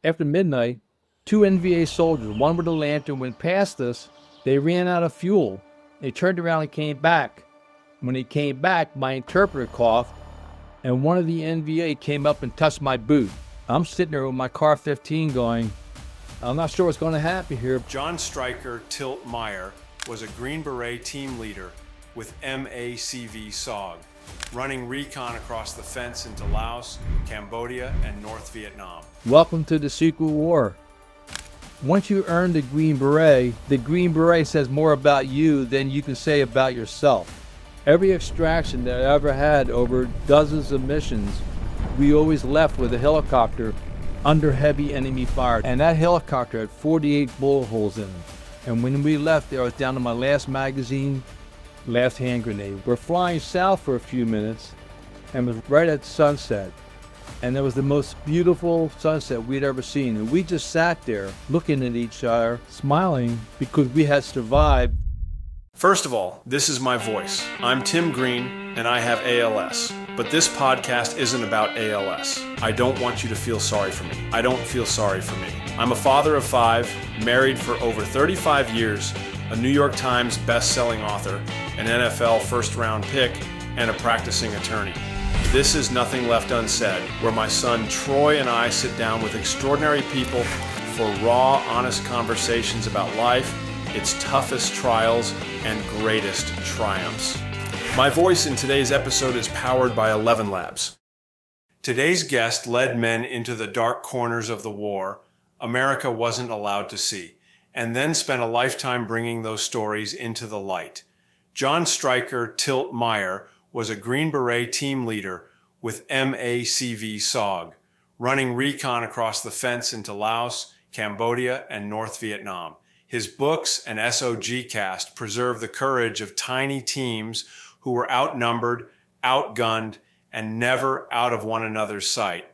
After midnight, two NVA soldiers, one with a lantern, went past us. They ran out of fuel. They turned around and came back. When they came back, my interpreter coughed, and one of the NVA came up and touched my boot. I'm sitting there with my car 15 going, I'm not sure what's going to happen here. John Stryker Meyer was a Green Beret team leader with MACV SOG, running recon across the fence into Laos, Cambodia, and North Vietnam. Welcome to the Secret War. Once you earn the Green Beret says more about you than you can say about yourself. Every extraction that I ever had over dozens of missions, we always left with a helicopter under heavy enemy fire. And that helicopter had 48 bullet holes in it. And when we left there, I was down to my last magazine, last hand grenade. We're flying south for a few minutes, and it was right at sunset. And it was the most beautiful sunset we'd ever seen. And we just sat there looking at each other, smiling because we had survived. First of all, this is my voice. I'm Tim Green, and I have ALS. But this podcast isn't about ALS. I don't want you to feel sorry for me. I don't feel sorry for me. I'm a father of 5, married for over 35 years, a New York Times best-selling author, an NFL first-round pick, and a practicing attorney. This is Nothing Left Unsaid, where my son Troy and I sit down with extraordinary people for raw, honest conversations about life, its toughest trials, and greatest triumphs. My voice in today's episode is powered by 11 Labs. Today's guest led men into the dark corners of the war America wasn't allowed to see, and then spent a lifetime bringing those stories into the light. John Stryker Meyer was a Green Beret team leader with MACV SOG, running recon across the fence into Laos, Cambodia, and North Vietnam. His books and SOGcast preserve the courage of tiny teams who were outnumbered, outgunned, and never out of one another's sight.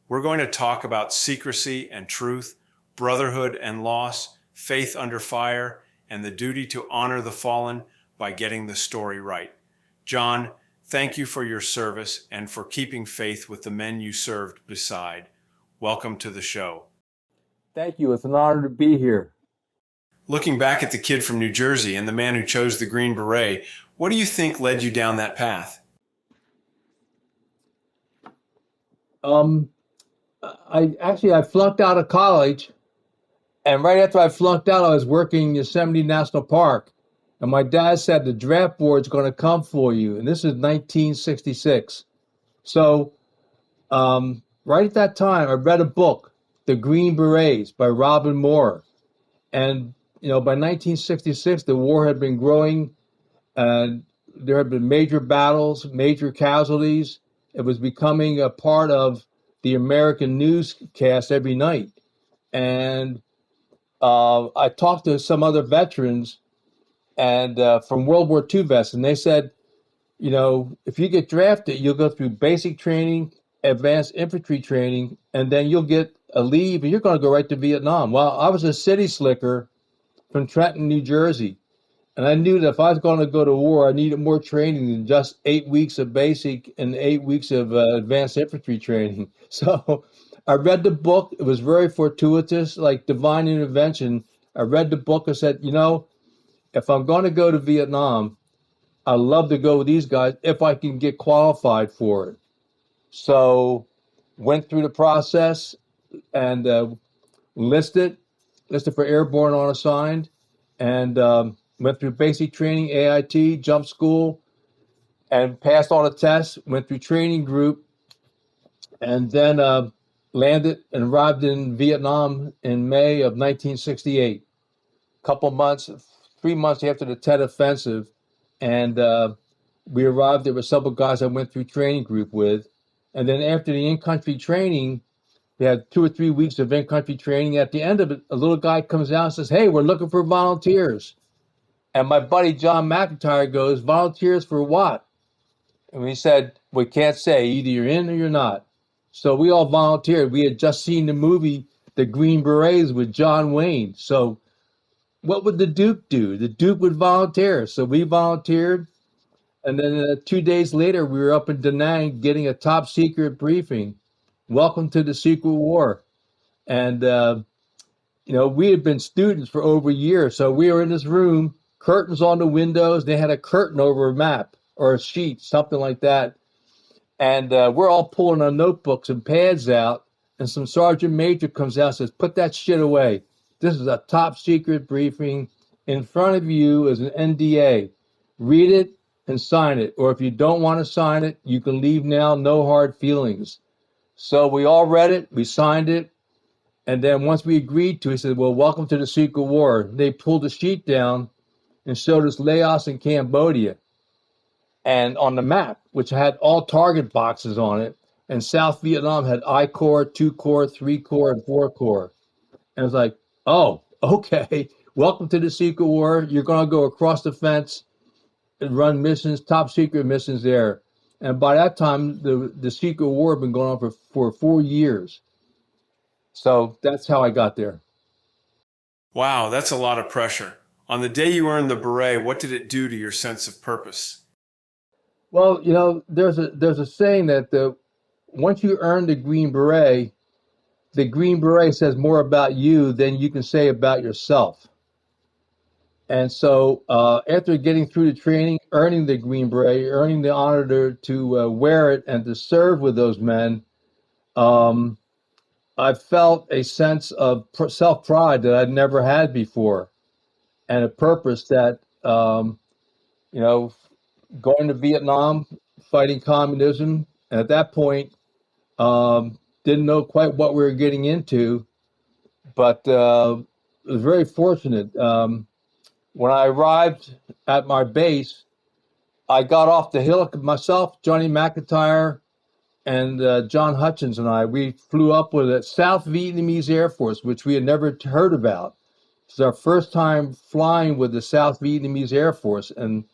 We're going to talk about secrecy and truth, brotherhood and loss, faith under fire, and the duty to honor the fallen by getting the story right. John, thank you for your service and for keeping faith with the men you served beside. Welcome to the show. Thank you. It's an honor to be here. Looking back at the kid from New Jersey and the man who chose the Green Beret, what do you think led you down that path? I flunked out of college, and right after I flunked out, I was working in Yosemite National Park, and my dad said the draft board's going to come for you, and this is 1966. So, right at that time, I read a book, The Green Berets by Robin Moore, and by 1966, the war had been growing, and there had been major battles, major casualties. It was becoming a part of the American newscast every night. And I talked to some other veterans and from World War II vets, and they said, if you get drafted, you'll go through basic training, advanced infantry training, and then you'll get a leave, and you're going to go right to Vietnam. Well, I was a city slicker from Trenton, New Jersey. And I knew that if I was going to go to war, I needed more training than just 8 weeks of basic and 8 weeks of advanced infantry training. So I read the book. It was very fortuitous, like divine intervention. I read the book and said, if I'm going to go to Vietnam, I'd love to go with these guys if I can get qualified for it. So went through the process and enlisted for airborne unassigned, and went through basic training, AIT, jump school, and passed all the tests, went through training group, and then landed and arrived in Vietnam in May of 1968. 3 months after the Tet Offensive, and we arrived. There were several guys I went through training group with, and then after the in-country training, we had 2 or 3 weeks of in-country training. At the end of it, a little guy comes out and says, "Hey, we're looking for volunteers." And my buddy John McIntyre goes, "Volunteers for what?" And we said, "We can't say. Either you're in or you're not." So we all volunteered. We had just seen the movie The Green Berets with John Wayne. So what would the Duke do? The Duke would volunteer. So we volunteered. And then 2 days later, we were up in Da Nang getting a top secret briefing. Welcome to the Secret War. And, we had been students for over a year. So we were in this room, curtains on the windows. They had a curtain over a map or a sheet, something like that. And we're all pulling our notebooks and pads out. And some sergeant major comes out and says, "Put that shit away. This is a top secret briefing. In front of you is an NDA. Read it and sign it. Or if you don't want to sign it, you can leave now. No hard feelings." So we all read it. We signed it. And then once we agreed to it, he said, "Well, welcome to the secret war." They pulled the sheet down and showed us Laos and Cambodia. And on the map, which had all target boxes on it, and South Vietnam had I Corps, 2 Corps, 3 Corps, and 4 Corps. And I was like, oh, okay. Welcome to the secret war. You're going to go across the fence and run missions, top secret missions there. And by that time, the secret war had been going on for 4 years. So that's how I got there. Wow, that's a lot of pressure. On the day you earned the beret, what did it do to your sense of purpose? Well, there's a saying that once you earn the Green Beret says more about you than you can say about yourself. And so after getting through the training, earning the Green Beret, earning the honor to wear it and to serve with those men, I felt a sense of self-pride that I'd never had before, and a purpose that, going to Vietnam, fighting communism, and at that point, didn't know quite what we were getting into, but was very fortunate. When I arrived at my base, I got off the hill myself, Johnny McIntyre, and John Hutchins and we flew up with the South Vietnamese Air Force, which we had never heard about. It was our first time flying with the South Vietnamese Air Force, and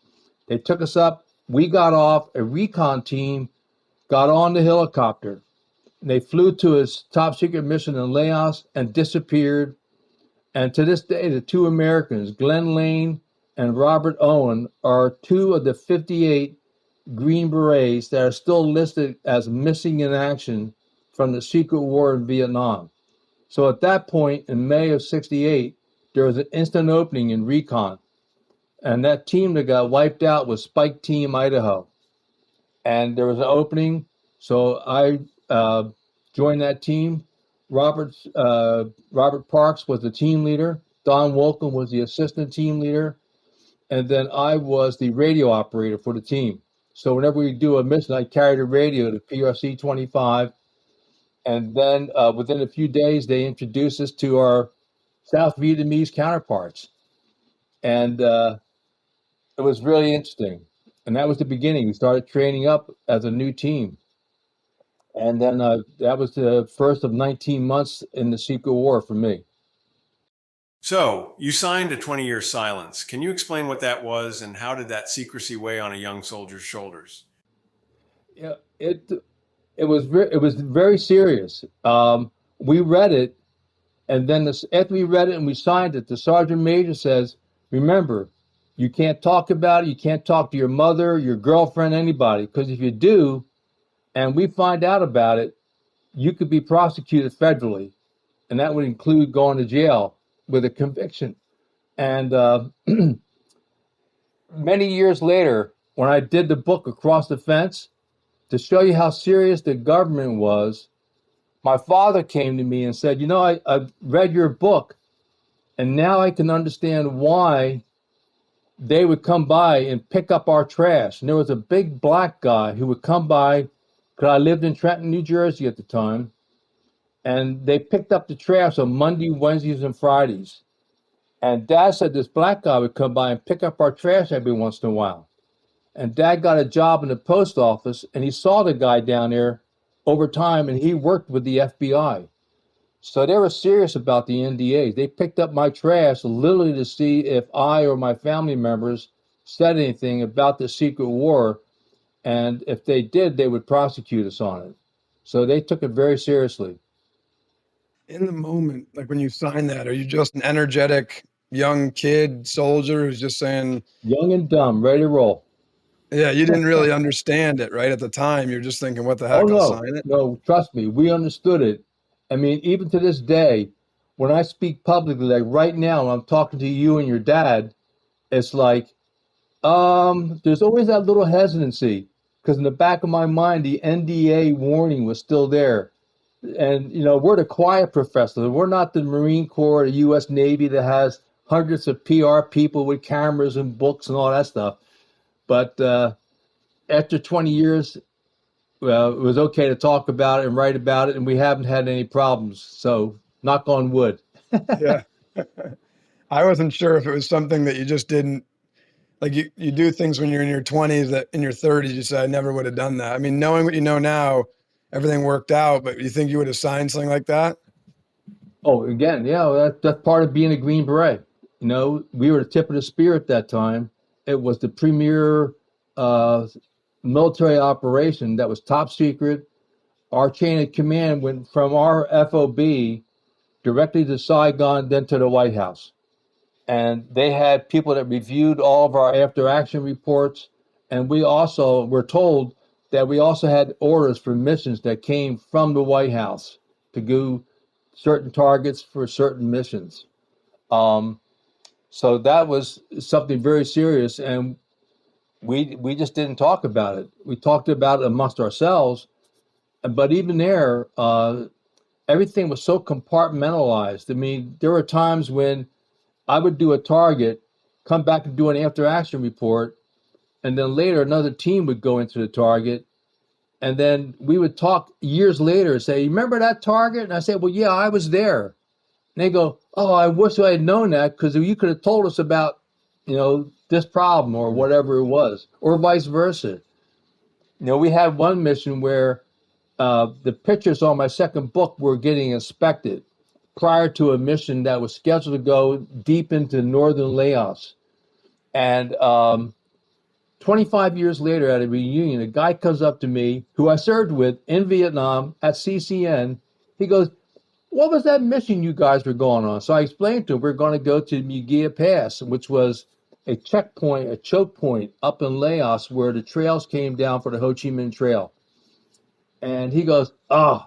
they took us up. We got off. A recon team got on the helicopter. And they flew to a top secret mission in Laos and disappeared. And to this day, the 2 Americans, Glenn Lane and Robert Owen, are 2 of the 58 Green Berets that are still listed as missing in action from the secret war in Vietnam. So at that point, in May of '68, there was an instant opening in recon. And that team that got wiped out was Spike Team Idaho. And there was an opening, so I joined that team. Robert Parks was the team leader. Don Wolcombe was the assistant team leader. And then I was the radio operator for the team. So whenever we do a mission, I carried a radio to PRC 25. And then within a few days, they introduced us to our South Vietnamese counterparts. And it was really interesting. And that was the beginning. We started training up as a new team. And then that was the first of 19 months in the secret war for me. So, you signed a 20-year silence. Can you explain what that was, and how did that secrecy weigh on a young soldier's shoulders? Yeah, it was very serious. We read it, and then after we read it and we signed it, the sergeant major says, "Remember, you can't talk about it. You can't talk to your mother, your girlfriend, anybody, because if you do, and we find out about it, you could be prosecuted federally, and that would include going to jail with a conviction." And many years later, when I did the book Across the Fence, to show you how serious the government was, my father came to me and said, I've read your book, and now I can understand why they would come by and pick up our trash. And there was a big black guy who would come by, because I lived in Trenton, New Jersey at the time, and they picked up the trash on Monday, Wednesdays, and Fridays. And Dad said this black guy would come by and pick up our trash every once in a while. And Dad got a job in the post office, and he saw the guy down there over time, and he worked with the FBI. So they were serious about the NDAs. They picked up my trash literally to see if I or my family members said anything about the secret war. And if they did, they would prosecute us on it. So they took it very seriously. In the moment, like when you sign that, are you just an energetic young kid soldier who's just saying, young and dumb, ready to roll? Yeah, you didn't really understand it, right? At the time, you're just thinking, what the heck, I'll sign it? No, trust me, we understood it. I mean, even to this day, when I speak publicly, like right now, when I'm talking to you and your dad, it's like, there's always that little hesitancy because in the back of my mind, the NDA warning was still there. And, we're the quiet professors. We're not the Marine Corps, the U.S. Navy that has hundreds of PR people with cameras and books and all that stuff. But after 20 years, well, it was okay to talk about it and write about it, and we haven't had any problems. So, knock on wood. Yeah. I wasn't sure if it was something that you just didn't like you do things when you're in your 20s that in your 30s you say I never would have done that. I mean, knowing what you know now, everything worked out, but you think you would have signed something like that? Oh, again, yeah, that's part of being a Green Beret. We were the tip of the spear at that time. It was the premier uh, military operation that was top secret. Our chain of command went from our FOB directly to Saigon, then to the White House. And they had people that reviewed all of our after action reports. And we also were told that we also had orders for missions that came from the White House to go certain targets for certain missions. Um, so that was something very serious. And we just didn't talk about it. We talked about it amongst ourselves. But even there, everything was so compartmentalized. I mean, there were times when I would do a target, come back and do an after action report, and then later another team would go into the target, and then we would talk years later and say, remember that target? And I said, well, yeah, I was there. And they go, oh, I wish I had known that because you could have told us about, this problem or whatever it was, or vice versa. We had one mission where the pictures on my second book were getting inspected prior to a mission that was scheduled to go deep into northern Laos. And 25 years later at a reunion, a guy comes up to me who I served with in Vietnam at CCN. He goes, what was that mission you guys were going on? So I explained to him, we're going to go to Mugia Pass, which was a checkpoint, a choke point up in Laos where the trails came down for the Ho Chi Minh Trail. And he goes, oh,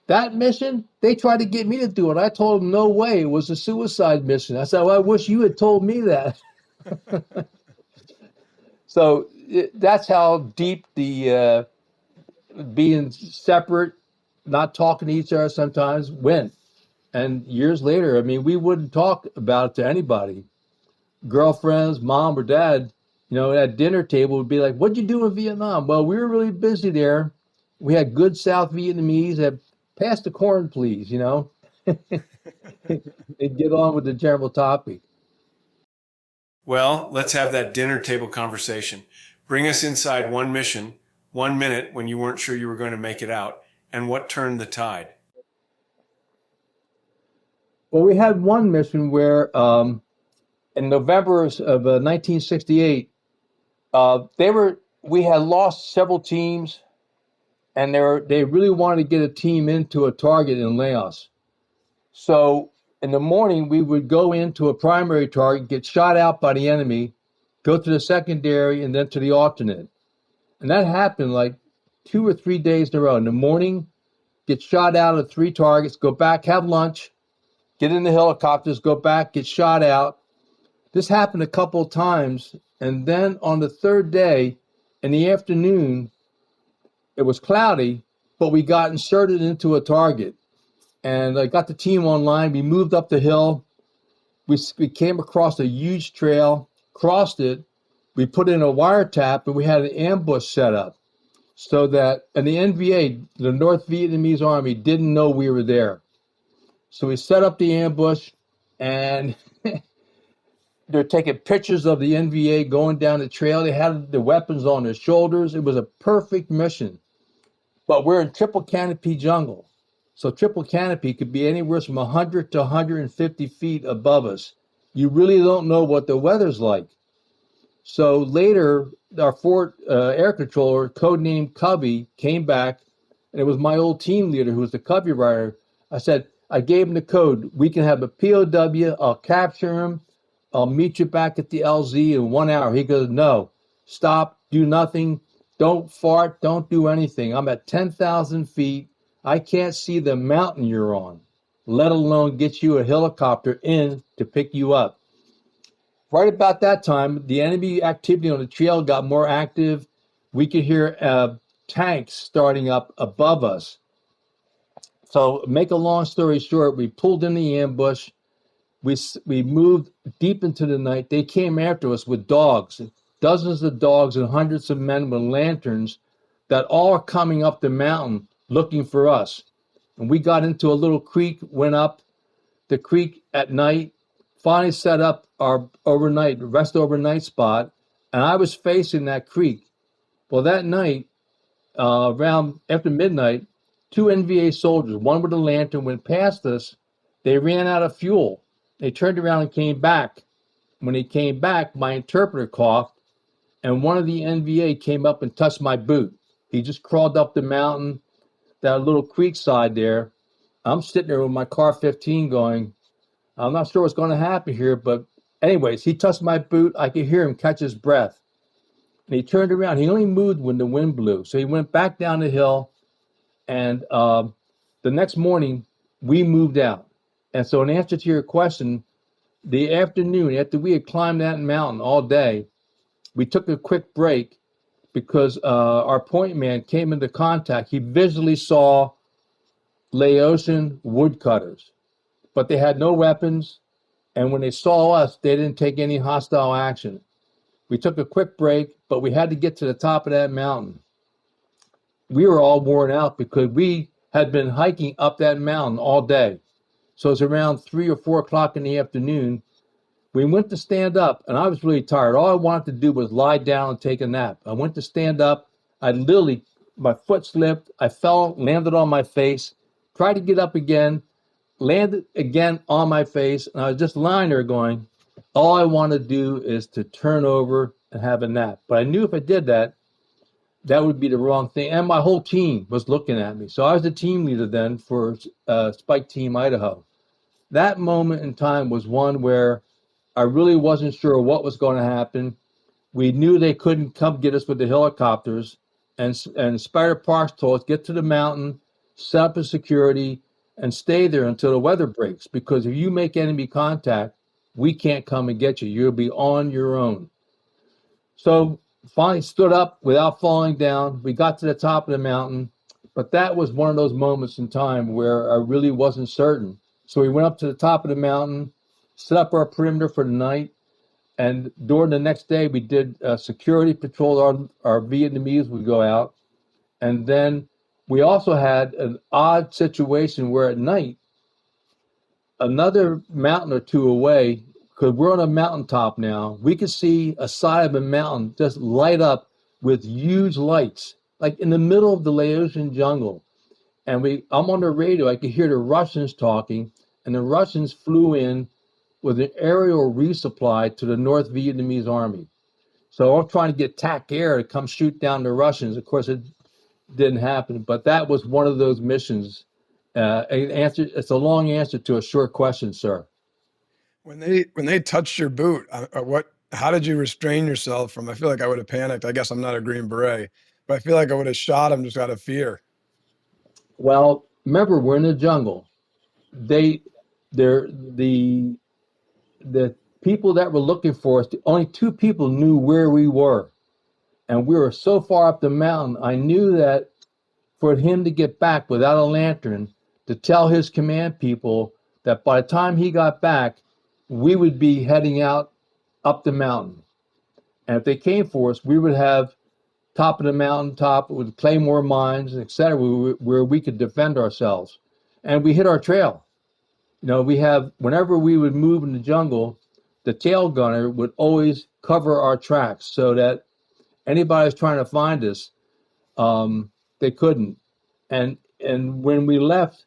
that mission, they tried to get me to do it. I told them no way. It was a suicide mission. I said, well, I wish you had told me that. So that's how deep the being separate, not talking to each other sometimes went. And years later, I mean, we wouldn't talk about it to anybody. Girlfriends, mom or dad, at dinner table would be like, what'd you do in Vietnam? Well, we were really busy there. We had good South Vietnamese that pass the corn, please, and get on with the general topic. Well, let's have that dinner table conversation. Bring us inside one mission, 1 minute when you weren't sure you were going to make it out, and what turned the tide. Well, we had one mission where in November of 1968, we had lost several teams, and they really wanted to get a team into a target in Laos. So in the morning, we would go into a primary target, get shot out by the enemy, go to the secondary, and then to the alternate. And that happened like 2 or 3 days in a row. In the morning, get shot out of 3 targets, go back, have lunch, get in the helicopters, go back, get shot out. This happened a couple of times. And then on the third day, in the afternoon, it was cloudy, but we got inserted into a target. And I got the team online. We moved up the hill. We came across a huge trail, crossed it. We put in a wiretap, and we had an ambush set up so that, and the NVA, the North Vietnamese Army, didn't know we were there. So we set up the ambush, and they're taking pictures of the NVA going down the trail. They had the weapons on their shoulders. It was a perfect mission. But we're in triple canopy jungle. So triple canopy could be anywhere from 100 to 150 feet above us. You really don't know what the weather's like. So later, our Fort air controller, codenamed Covey, came back, and it was my old team leader who was the Covey writer. I gave him the code. We can have a POW. I'll capture him. I'll meet you back at the LZ in 1 hour. He goes, no, stop, do nothing. Don't fart, don't do anything. I'm at 10,000 feet. I can't see the mountain you're on, let alone get you a helicopter in to pick you up. Right about that time, the enemy activity on the trail got more active. We could hear tanks starting up above us. So, make a long story short, we pulled in the ambush. We moved deep into the night. They came after us with dogs, dozens of dogs and hundreds of men with lanterns that all are coming up the mountain looking for us. And we got into a little creek, went up the creek at night, finally set up our rest overnight spot, and I was facing that creek. Well, that night, around after midnight, two NVA soldiers, one with a lantern, went past us. They ran out of fuel. They turned around and came back. When they came back, my interpreter coughed, and one of the NVA came up and touched my boot. He just crawled up the mountain, that little creek side there. I'm sitting there with my car 15 going, I'm not sure what's going to happen here, but anyways, he touched my boot. I could hear him catch his breath. And he turned around. He only moved when the wind blew. So he went back down the hill. And the next morning, we moved out. And so in answer to your question, the afternoon, after we had climbed that mountain all day, we took a quick break because our point man came into contact. He visually saw Laotian woodcutters, but they had no weapons. And when they saw us, they didn't take any hostile action. We took a quick break, but we had to get to the top of that mountain. We were all worn out because we had been hiking up that mountain all day. So it's around 3 or 4 o'clock in the afternoon. We went to stand up, and I was really tired. All I wanted to do was lie down and take a nap. I went to stand up. My foot slipped. I fell, landed on my face, tried to get up again, landed again on my face, and I was just lying there going, all I want to do is to turn over and have a nap. But I knew if I did that, that would be the wrong thing. And my whole team was looking at me. So I was the team leader then for Spike Team Idaho. That moment in time was one where I really wasn't sure what was going to happen. We knew they couldn't come get us with the helicopters. And Spider Parks told us, get to the mountain, set up a security, and stay there until the weather breaks. Because if you make enemy contact, we can't come and get you. You'll be on your own. So finally stood up without falling down. We got to the top of the mountain. But that was one of those moments in time where I really wasn't certain. So we went up to the top of the mountain, set up our perimeter for the night. And during the next day, we did security patrol. Our Vietnamese would go out. And then we also had an odd situation where at night, another mountain or two away, because we're on a mountaintop now, we could see a side of a mountain just light up with huge lights, like in the middle of the Laotian jungle. And I'm on the radio, I could hear the Russians talking, and the Russians flew in with an aerial resupply to the North Vietnamese army. So I'm trying to get TAC Air to come shoot down the Russians. Of course, it didn't happen, but that was one of those missions. It's a long answer to a short question, sir. When they touched your boot, how did you restrain yourself from? I feel like I would have panicked. I guess I'm not a Green Beret, but I feel like I would have shot him just out of fear. Well, remember, we're in the jungle. The people that were looking for us, only 2 people knew where we were. And we were so far up the mountain, I knew that for him to get back without a lantern, to tell his command people that by the time he got back, we would be heading out up the mountain. And if they came for us, we would have top of the mountaintop with claymore mines, etc., where we could defend ourselves. And we hit our trail. Whenever we would move in the jungle, the tail gunner would always cover our tracks so that anybody who's trying to find us, they couldn't. And when we left,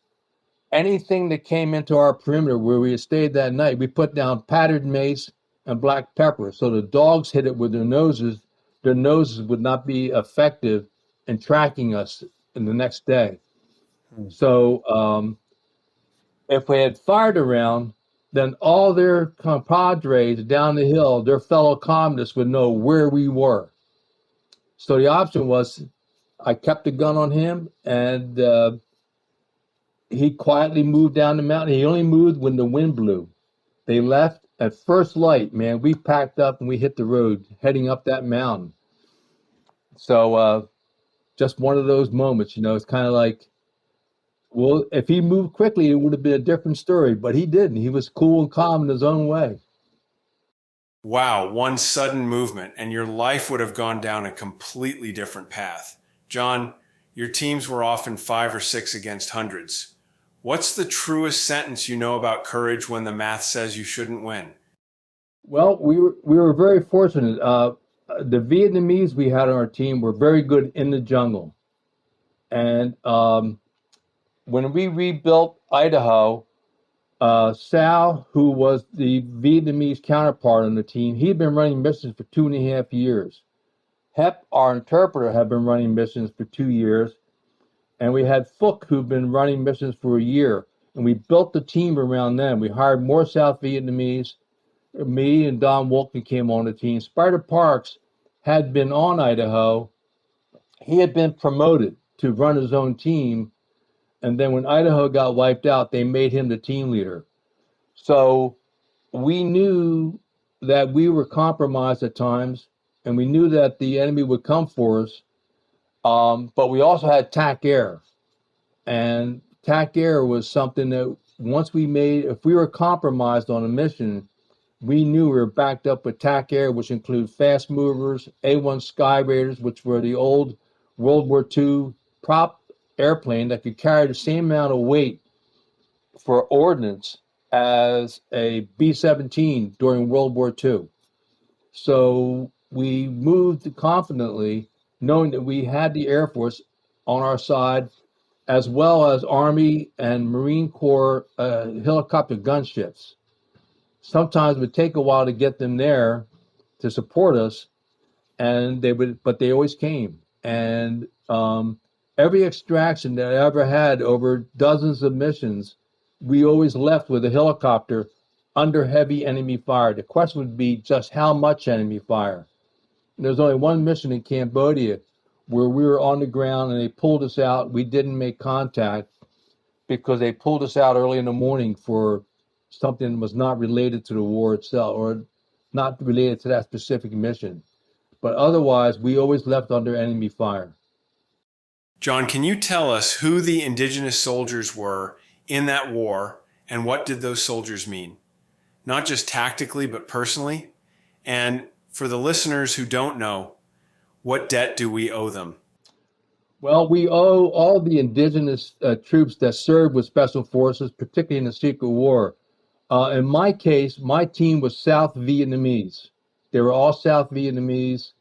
anything that came into our perimeter where we had stayed that night, we put down powdered mace and black pepper. So the dogs hit it with their noses would not be effective in tracking us in the next day. So if we had fired around, then all their compadres down the hill, their fellow communists, would know where we were. So the option was, I kept the gun on him, and he quietly moved down the mountain. He only moved when the wind blew. They left at first light, man. We packed up and we hit the road heading up that mountain. So just one of those moments, it's kind of like, well, if he moved quickly, it would have been a different story, but he didn't. He was cool and calm in his own way. Wow, one sudden movement, and your life would have gone down a completely different path. John, your teams were often 5 or 6 against hundreds. What's the truest sentence you know about courage when the math says you shouldn't win? Well, we were very fortunate. The Vietnamese we had on our team were very good in the jungle. And when we rebuilt Idaho, Sal, who was the Vietnamese counterpart on the team, he'd been running missions for 2.5 years. Hep, our interpreter, had been running missions for 2 years. And we had Phuc, who'd been running missions for a year. And we built the team around them. We hired more South Vietnamese. Me and Don Wolken came on the team. Spider Parks had been on Idaho. He had been promoted to run his own team. And then when Idaho got wiped out, they made him the team leader. So we knew that we were compromised at times, and we knew that the enemy would come for us. But we also had TAC Air. And TAC Air was something that if we were compromised on a mission, we knew we were backed up with TAC Air, which include fast movers, A-1 Sky Raiders, which were the old World War II prop airplane that could carry the same amount of weight for ordnance as a B-17 during World War II. So we moved confidently, knowing that we had the Air Force on our side, as well as Army and Marine Corps helicopter gunships. Sometimes it would take a while to get them there to support us, but they always came. And every extraction that I ever had over dozens of missions, we always left with a helicopter under heavy enemy fire. The question would be just how much enemy fire. There's only one mission in Cambodia where we were on the ground and they pulled us out. We didn't make contact because they pulled us out early in the morning for something that was not related to the war itself or not related to that specific mission. But otherwise, we always left under enemy fire. John, can you tell us who the Indigenous soldiers were in that war and what did those soldiers mean? Not just tactically, but personally? And for the listeners who don't know, what debt do we owe them? Well, we owe all the Indigenous troops that served with Special Forces, particularly in the Secret War. In my case, my team was South Vietnamese. They were all South Vietnamese,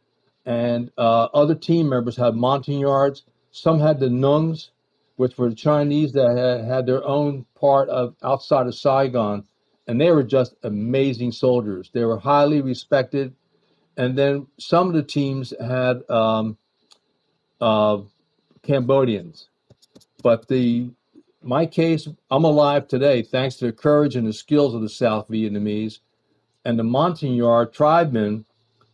and other team members had Montagnards. Some had the Nungs, which were the Chinese that had their own part of outside of Saigon, and they were just amazing soldiers. They were highly respected. And then some of the teams had Cambodians. But my case, I'm alive today thanks to the courage and the skills of the South Vietnamese. And the Montagnard tribemen,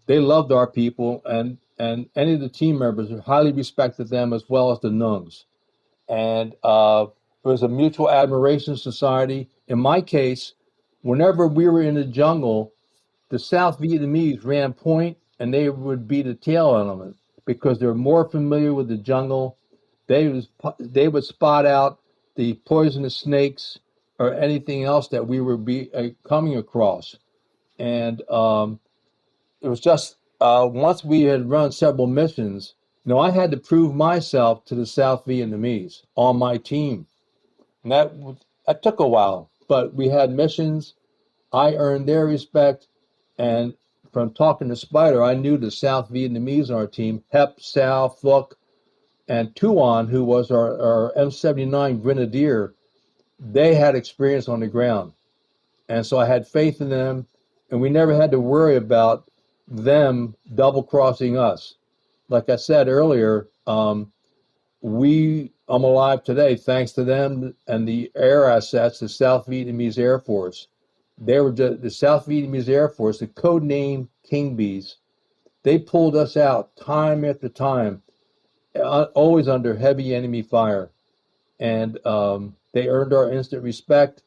they loved our people, and any of the team members highly respected them as well as the Nungs. And it was a mutual admiration society. In my case, whenever we were in the jungle, the South Vietnamese ran point and they would be the tail element because they're more familiar with the jungle. They would spot out the poisonous snakes or anything else that we were coming across. And it was just once we had run several missions, I had to prove myself to the South Vietnamese on my team. And that took a while, but we had missions. I earned their respect. And from talking to Spider, I knew the South Vietnamese on our team, Hep, Sal, Phuc, and Tuan, who was our M79 Grenadier, they had experience on the ground. And so I had faith in them, and we never had to worry about them double-crossing us. Like I said earlier, I'm alive today thanks to them and the air assets, the South Vietnamese Air Force. They were the South Vietnamese Air Force, the code name King Bees. They pulled us out time after time, always under heavy enemy fire. And They earned our instant respect,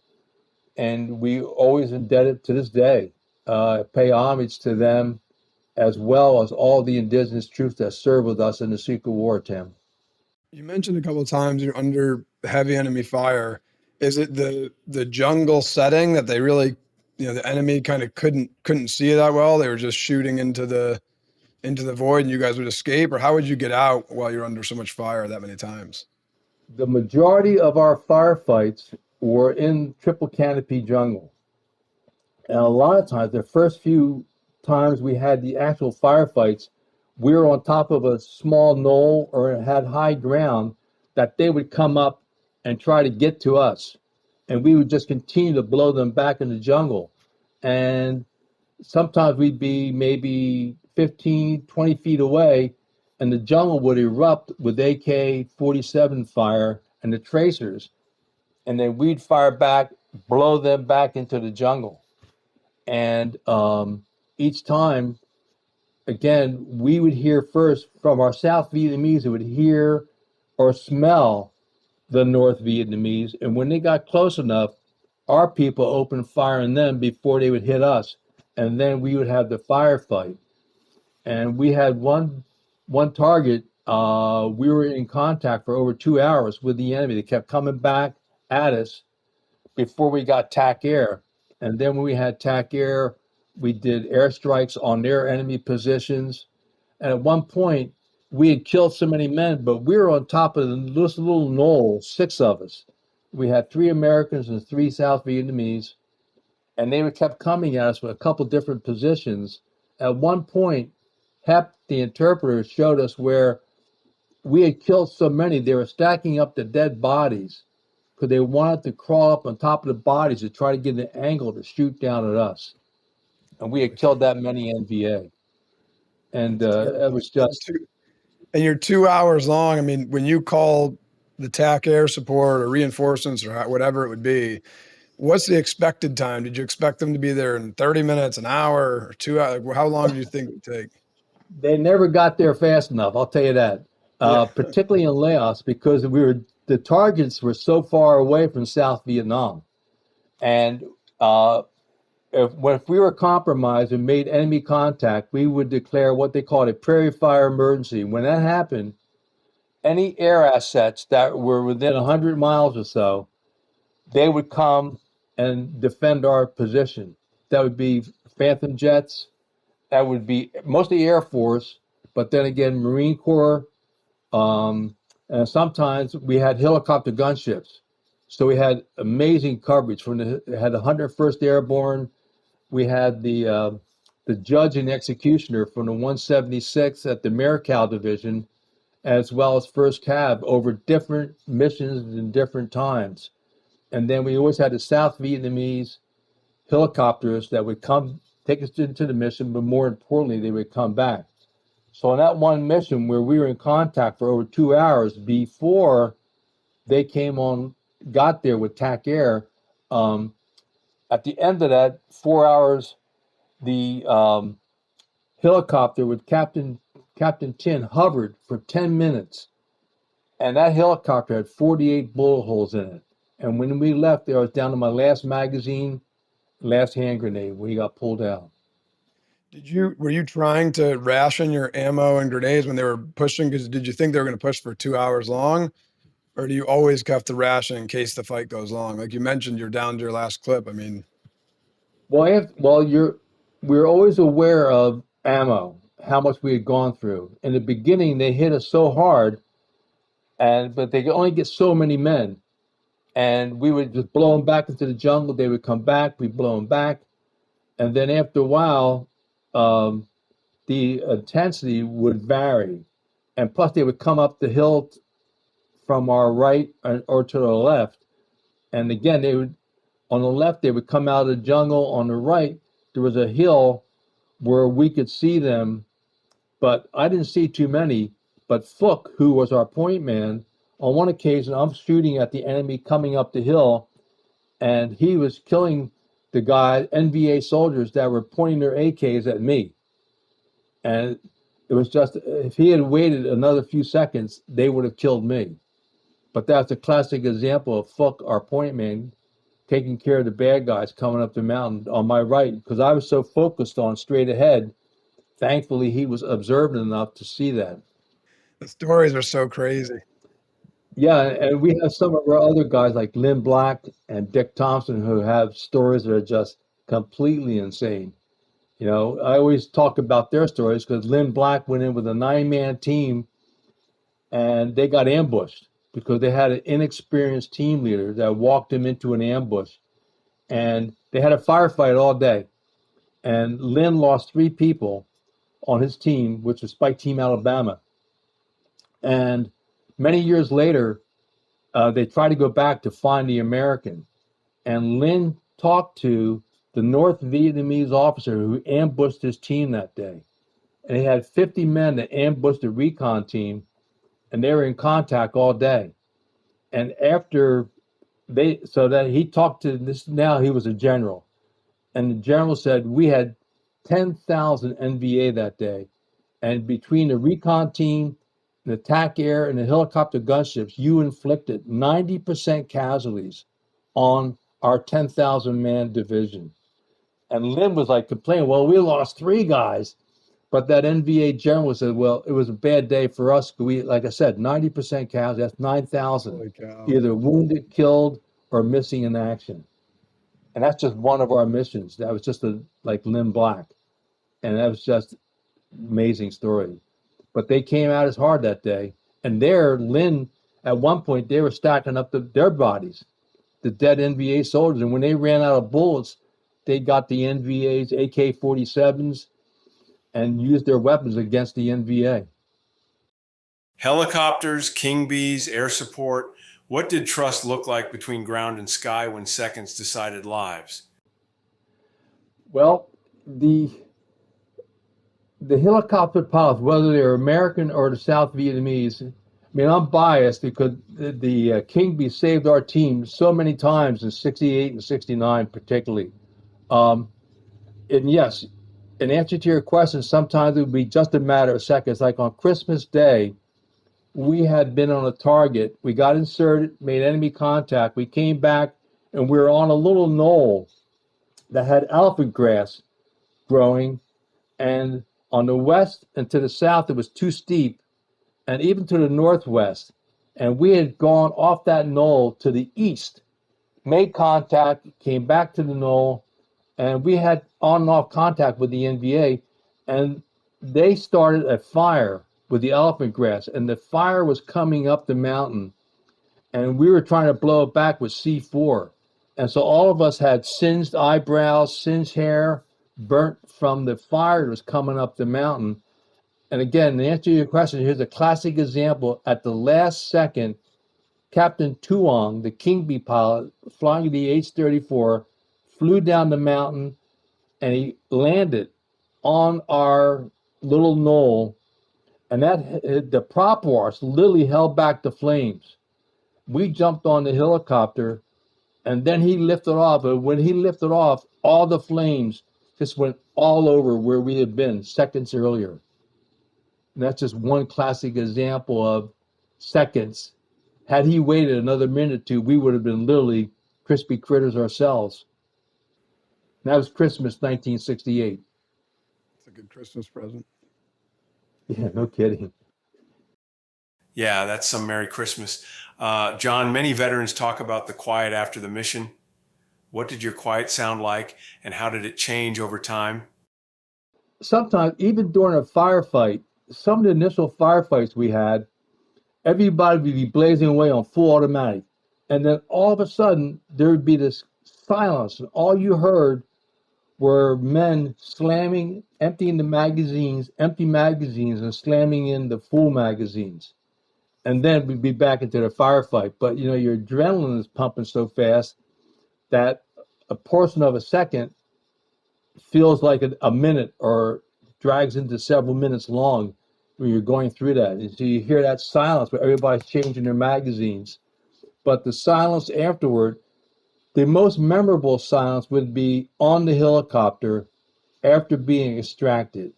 and we always indebted to this day, pay homage to them, as well as all the indigenous troops that served with us in the Secret War, Tim. You mentioned a couple of times you're under heavy enemy fire. Is it the jungle setting that they really, the enemy kind of couldn't see it that well? They were just shooting into the void, and you guys would escape, or how would you get out while you're under so much fire that many times? The majority of our firefights were in triple canopy jungle. And a lot of times, the first few times we had the actual firefights, we were on top of a small knoll or had high ground that they would come up and try to get to us. And we would just continue to blow them back in the jungle. And sometimes we'd be maybe 15, 20 feet away, and the jungle would erupt with AK-47 fire and the tracers. And then we'd fire back, blow them back into the jungle. And each time, again, we would hear first from our South Vietnamese who would hear or smell the North Vietnamese. And when they got close enough, our people opened fire on them before they would hit us. And then we would have the firefight. And we had one target. We were in contact for over 2 hours with the enemy. They kept coming back at us before we got TAC air. And then when we had TAC air, we did airstrikes on their enemy positions. And at one point, we had killed so many men, but we were on top of this little knoll, 6 of us. We had 3 Americans and 3 South Vietnamese, and they kept coming at us with a couple different positions. At one point, Hep, the interpreter, showed us where we had killed so many, they were stacking up the dead bodies because they wanted to crawl up on top of the bodies to try to get an angle to shoot down at us. And we had killed that many NVA. And it was just... And you're 2 hours long. I mean, when you call the TAC air support or reinforcements or whatever it would be, what's the expected time? Did you expect them to be there in 30 minutes, an hour, or 2 hours? How long do you think it would take? They never got there fast enough, I'll tell you that. Particularly in Laos, because the targets were so far away from South Vietnam. And if we were compromised and made enemy contact, we would declare what they called a prairie fire emergency. When that happened, any air assets that were within 100 miles or so, they would come and defend our position. That would be Phantom jets. That would be mostly Air Force, but then again, Marine Corps. And sometimes we had helicopter gunships. So we had amazing coverage. Had the 101st Airborne. We had the judge and executioner from the 176th at the Marical Division, as well as 1st Cav over different missions and different times. And then we always had the South Vietnamese helicopters that would come take us into the mission, but more importantly, they would come back. So on that one mission where we were in contact for over 2 hours before they got there with TAC air, at the end of that 4 hours, the helicopter with Captain Tin hovered for 10 minutes. And that helicopter had 48 bullet holes in it. And when we left there, I was down to my last magazine, last hand grenade when he got pulled out. Were you trying to ration your ammo and grenades when they were pushing? Because did you think they were going to push for 2 hours long? Or do you always have to ration in case the fight goes long? Like you mentioned, you're down to your last clip. I mean, we're always aware of ammo, how much we had gone through. In the beginning, they hit us so hard, but they could only get so many men. And we would just blow them back into the jungle. They would come back, we'd blow them back. And then after a while, the intensity would vary. And plus they would come up the hill from our right or to the left. And again, on the left, they would come out of the jungle. On the right, there was a hill where we could see them, but I didn't see too many. But Fook, who was our point man, on one occasion, I'm shooting at the enemy coming up the hill, and he was killing the NVA soldiers that were pointing their AKs at me. And it was just, if he had waited another few seconds, they would have killed me. But that's a classic example of Fook, our point man, taking care of the bad guys coming up the mountain on my right, because I was so focused on straight ahead. Thankfully, he was observant enough to see that. The stories are so crazy. Yeah, and we have some of our other guys like Lynn Black and Dick Thompson who have stories that are just completely insane. You know, I always talk about their stories because Lynn Black went in with a 9-man team and they got ambushed because they had an inexperienced team leader that walked them into an ambush. And they had a firefight all day. And Lynn lost 3 people on his team, which was Spike Team Alabama. And many years later, they tried to go back to find the American. And Lynn talked to the North Vietnamese officer who ambushed his team that day. And he had 50 men that ambushed the recon team, and they were in contact all day. And after so that he talked to this, now he was a general. And the general said, we had 10,000 NVA that day. And between the recon team, the attack air, and the helicopter gunships, you inflicted 90% casualties on our 10,000 man division. And Lynn was like complaining, well, we lost 3 guys. But that NVA general said, well, it was a bad day for us. We, like I said, 90% casualties, that's 9,000, either wounded, killed, or missing in action. And that's just one of our missions. That was just like Lynn Black. And that was just amazing story. But they came out as hard that day. And there, Lynn, at one point, they were stacking up their bodies, the dead NVA soldiers. And when they ran out of bullets, they got the NVA's AK-47s and used their weapons against the NVA. Helicopters, King Bees, air support. What did trust look like between ground and sky when seconds decided lives? Well, the helicopter pilots, whether they're American or the South Vietnamese, I mean, I'm biased because the King Bee saved our team so many times in 68 and 69 particularly. And yes, in answer to your question, sometimes it would be just a matter of seconds. Like on Christmas Day, we had been on a target. We got inserted, made enemy contact. We came back, and we were on a little knoll that had elephant grass growing. And on the west and to the south, it was too steep, and even to the northwest. And we had gone off that knoll to the east, made contact, came back to the knoll, and we had on and off contact with the NVA, and they started a fire with the elephant grass, and the fire was coming up the mountain, and we were trying to blow it back with C4. And so all of us had singed eyebrows, singed hair, burnt from the fire that was coming up the mountain. And again, to answer your question, here's a classic example. At the last second, Captain Tuong, the King Bee pilot, flying the H-34, flew down the mountain, and he landed on our little knoll, and that the prop wash literally held back the flames. We jumped on the helicopter, and then he lifted off. But when he lifted off, all the flames just went all over where we had been seconds earlier. And that's just one classic example of seconds. Had he waited another minute or two, we would have been literally crispy critters ourselves. And that was Christmas 1968. It's a good Christmas present. Yeah, no kidding. Yeah, that's some Merry Christmas. John, many veterans talk about the quiet after the mission. What did your quiet sound like, and how did it change over time? Sometimes, even during a firefight, some of the initial firefights we had, everybody would be blazing away on full automatic. And then all of a sudden, there would be this silence, and all you heard were men slamming, emptying the magazines, empty magazines, and slamming in the full magazines. And then we'd be back into the firefight. But, you know, your adrenaline is pumping so fast that a portion of a second feels like a minute or drags into several minutes long when you're going through that. And so you hear that silence where everybody's changing their magazines. But the silence afterward, the most memorable silence would be on the helicopter after being extracted.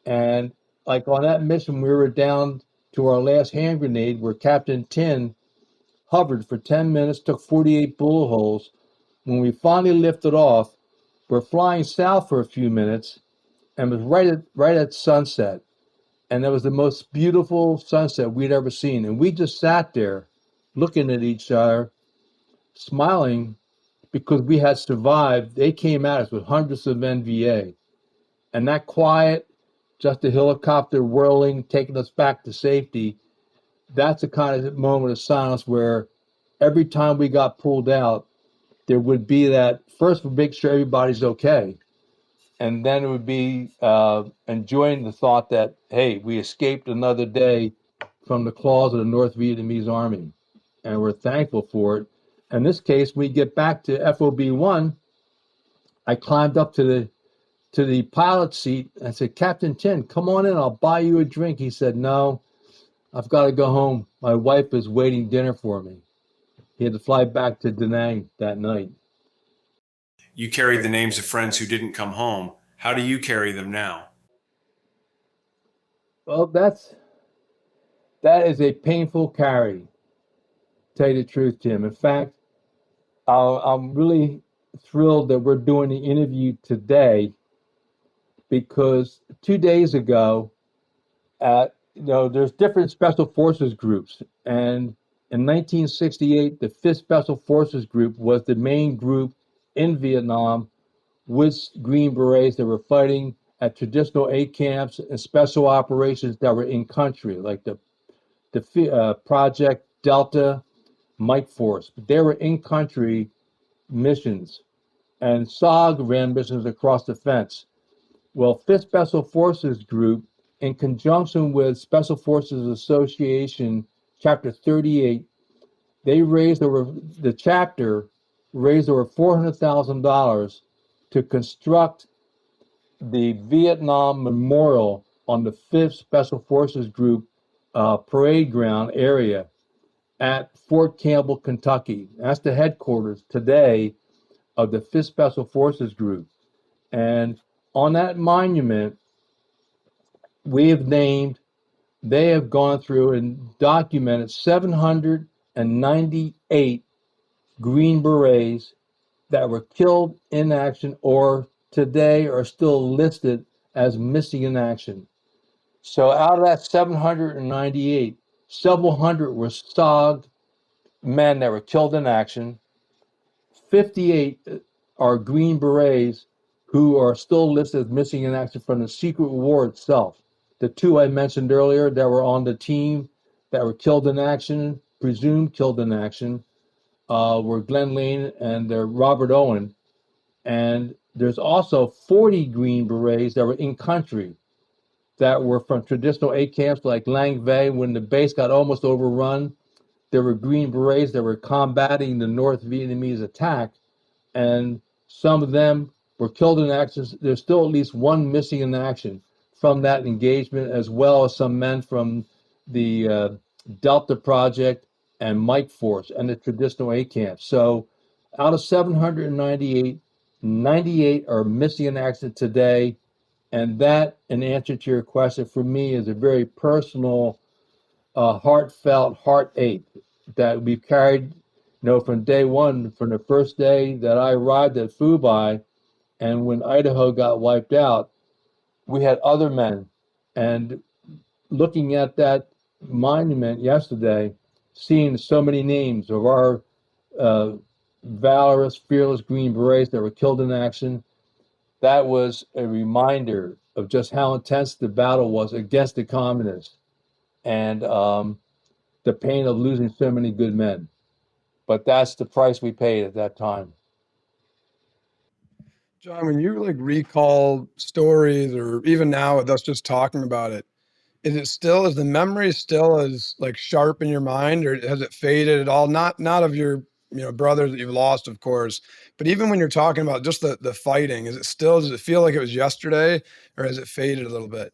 And like on that mission, we were down to our last hand grenade where Captain Tin hovered for 10 minutes, took 48 bullet holes. When we finally lifted off, we're flying south for a few minutes, and it was right at sunset. And it was the most beautiful sunset we'd ever seen. And we just sat there looking at each other, smiling because we had survived. They came at us with hundreds of NVA. And that quiet, just a helicopter whirling, taking us back to safety, that's the kind of moment of silence where every time we got pulled out, there would be that first, we make sure everybody's okay. And then it would be enjoying the thought that, hey, we escaped another day from the claws of the North Vietnamese army. And we're thankful for it. In this case, we get back to FOB1. I climbed up to the pilot's seat and said, Captain Tin, come on in, I'll buy you a drink. He said, no, I've got to go home. My wife is waiting dinner for me. He had to fly back to Da Nang that night. You carried the names of friends who didn't come home. How do you carry them now? Well, that is a painful carry, to tell you the truth, Tim. In fact, I'm really thrilled that we're doing the interview today because 2 days ago, there's different special forces groups. And in 1968, the 5th Special Forces Group was the main group in Vietnam with Green Berets that were fighting at traditional aid camps and special operations that were in country, like the Project Delta Mike Force. But they were in country missions, and SOG ran missions across the fence. Well, 5th Special Forces Group, in conjunction with Special Forces Association, Chapter 38, the chapter raised over $400,000 to construct the Vietnam Memorial on the 5th Special Forces Group parade ground area at Fort Campbell, Kentucky. That's the headquarters today of the 5th Special Forces Group. And on that monument, they have gone through and documented 798 Green Berets that were killed in action or today are still listed as missing in action. So out of that 798, several hundred were SOG men that were killed in action. 58 are Green Berets who are still listed as missing in action from the secret war itself. The two I mentioned earlier that were on the team that were killed in action, presumed killed in action, were Glenn Lane and Robert Owen. And there's also 40 Green Berets that were in country that were from traditional aid camps like Lang Vay. When the base got almost overrun, there were Green Berets that were combating the North Vietnamese attack, and some of them were killed in action. There's still at least one missing in action from that engagement, as well as some men from the Delta Project and Mike Force and the traditional aid camps. So out of 798, 98 are missing in action today. And that, in answer to your question, for me is a very personal, heartfelt heartache that we've carried, from day one, from the first day that I arrived at Phu Bai, and when Idaho got wiped out, we had other men. And looking at that monument yesterday, seeing so many names of our valorous, fearless Green Berets that were killed in action, that was a reminder of just how intense the battle was against the communists and the pain of losing so many good men. But that's the price we paid at that time. John, when you recall stories, or even now with us just talking about it, is the memory still as sharp in your mind, or has it faded at all? Not of your brothers that you've lost, of course, but even when you're talking about just the fighting, does it feel like it was yesterday, or has it faded a little bit?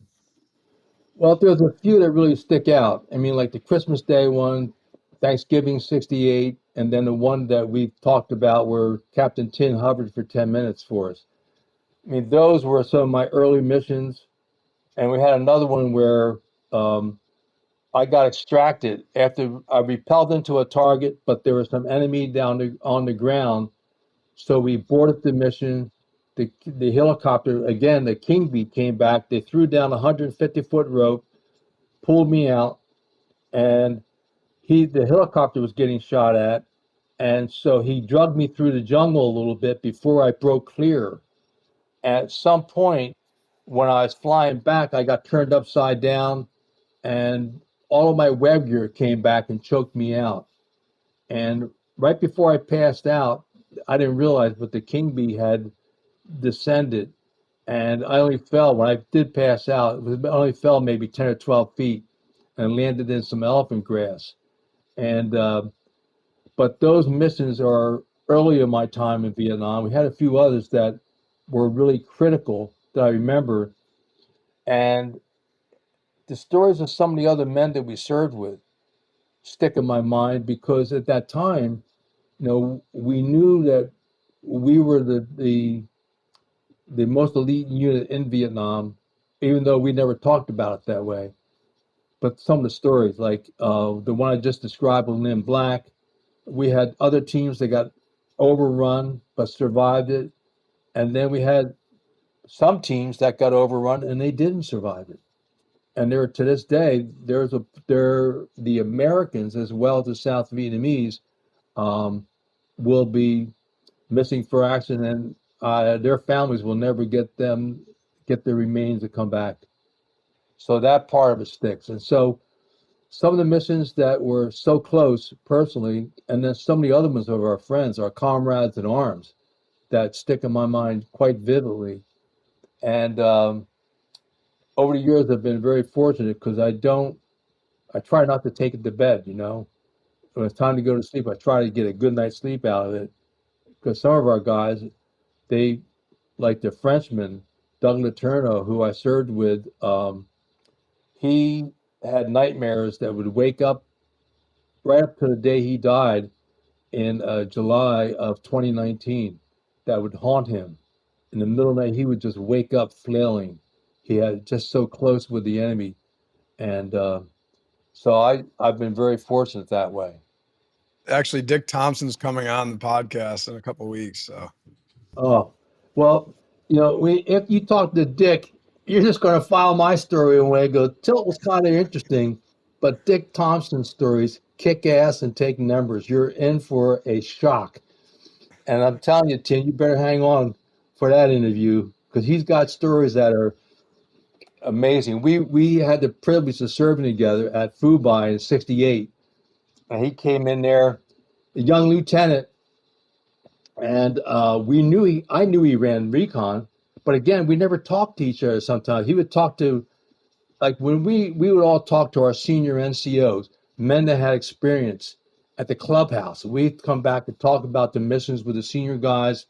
Well, there's a few that really stick out. I mean, like the Christmas Day one, Thanksgiving 68, and then the one that we've talked about where Captain Tin hovered for 10 minutes for us. I mean, those were some of my early missions. And we had another one where I got extracted after I repelled into a target, but there was some enemy on the ground. So we boarded the mission. The helicopter, again, the King Bee came back. They threw down a 150-foot rope, pulled me out, and the helicopter was getting shot at. And so he drugged me through the jungle a little bit before I broke clear. At some point, when I was flying back, I got turned upside down, and all of my web gear came back and choked me out. And right before I passed out, I didn't realize, but the King Bee had descended, and I only fell when I did pass out. I only fell maybe 10 or 12 feet and landed in some elephant grass. And but those missions are early in my time in Vietnam. We had a few others that were really critical that I remember, and the stories of some of the other men that we served with stick in my mind because at that time, we knew that we were the most elite unit in Vietnam, even though we never talked about it that way. But some of the stories, like the one I just described with Men Black, we had other teams that got overrun but survived it, and then we had some teams that got overrun and they didn't survive it. And there, to this day, the Americans as well as the South Vietnamese will be missing for action, and their families will never get their remains to come back. So that part of it sticks. And so some of the missions that were so close personally, and then some of the other ones of our friends, our comrades in arms, that stick in my mind quite vividly. And over the years, I've been very fortunate because I try not to take it to bed, When it's time to go to sleep, I try to get a good night's sleep out of it. Because some of our guys, they, like the Frenchman, Doug Letourneau, who I served with, he had nightmares that would wake up right up to the day he died in July of 2019 that would haunt him. In the middle of the night, he would just wake up flailing. He had just so close with the enemy. And so I've been very fortunate that way. Actually, Dick Thompson's coming on the podcast in a couple of weeks. So, Oh, well, if you talk to Dick, you're just going to file my story away and go, Tilt was kind of interesting, but Dick Thompson's stories kick ass and take numbers. You're in for a shock. And I'm telling you, Tim, you better hang on for that interview because he's got stories that are amazing. We had the privilege of serving together at Fubai in '68, and he came in there, a young lieutenant, and I knew he ran recon, but again, we never talked to each other. Sometimes he would talk to, like when we would all talk to our senior NCOs, men that had experience at the clubhouse. We'd come back to talk about the missions with the senior guys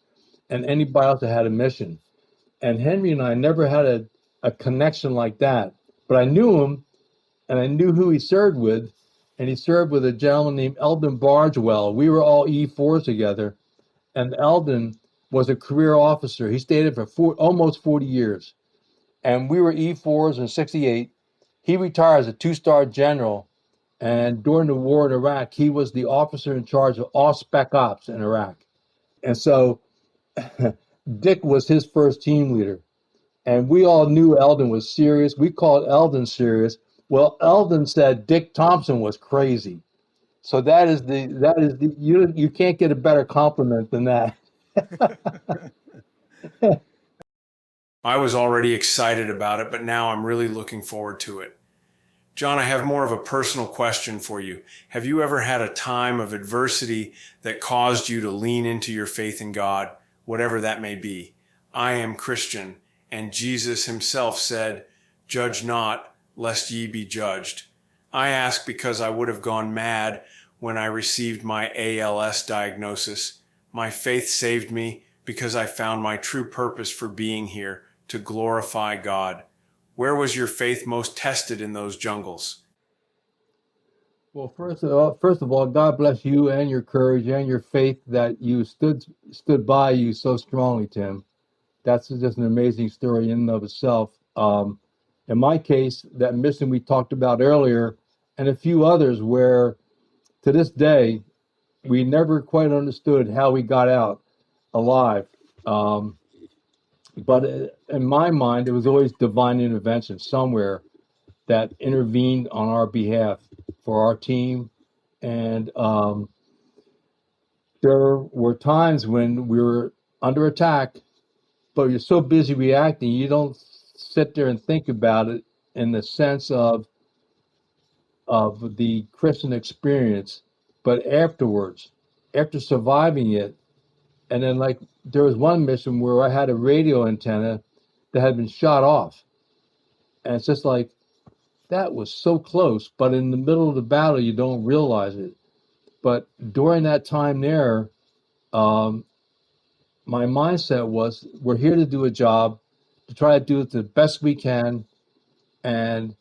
and anybody else that had a mission. And Henry and I never had a connection like that, but I knew him and I knew who he served with, and he served with a gentleman named Eldon Bargewell. We were all E4s together, and Eldon was a career officer. He stayed there for almost 40 years, and we were E4s in '68. He retired as a two-star general, and during the war in Iraq, he was the officer in charge of all spec ops in Iraq. And so Dick was his first team leader. And we all knew Eldon was serious. We called Eldon serious. Well, Eldon said Dick Thompson was crazy. So that is the you can't get a better compliment than that. I was already excited about it, but now I'm really looking forward to it. John, I have more of a personal question for you. Have you ever had a time of adversity that caused you to lean into your faith in God, whatever that may be? I am Christian, and Jesus himself said, "Judge not, lest ye be judged." I ask because I would have gone mad when I received my ALS diagnosis. My faith saved me because I found my true purpose for being here, to glorify God. Where was your faith most tested in those jungles? Well, first of all, God bless you and your courage and your faith that you stood by you so strongly, Tim. That's just an amazing story in and of itself. In my case, that mission we talked about earlier, and a few others where to this day, we never quite understood how we got out alive. Um, but in my mind, it was always divine intervention somewhere that intervened on our behalf for our team. And there were times when we were under attack, but you're so busy reacting, you don't sit there and think about it in the sense of the Christian experience. But afterwards, after surviving it, and then like there was one mission where I had a radio antenna that had been shot off. And it's just like that was so close, but in the middle of the battle you don't realize it. But during that time there, um, my mindset was we're here to do a job, to try to do it the best we can, and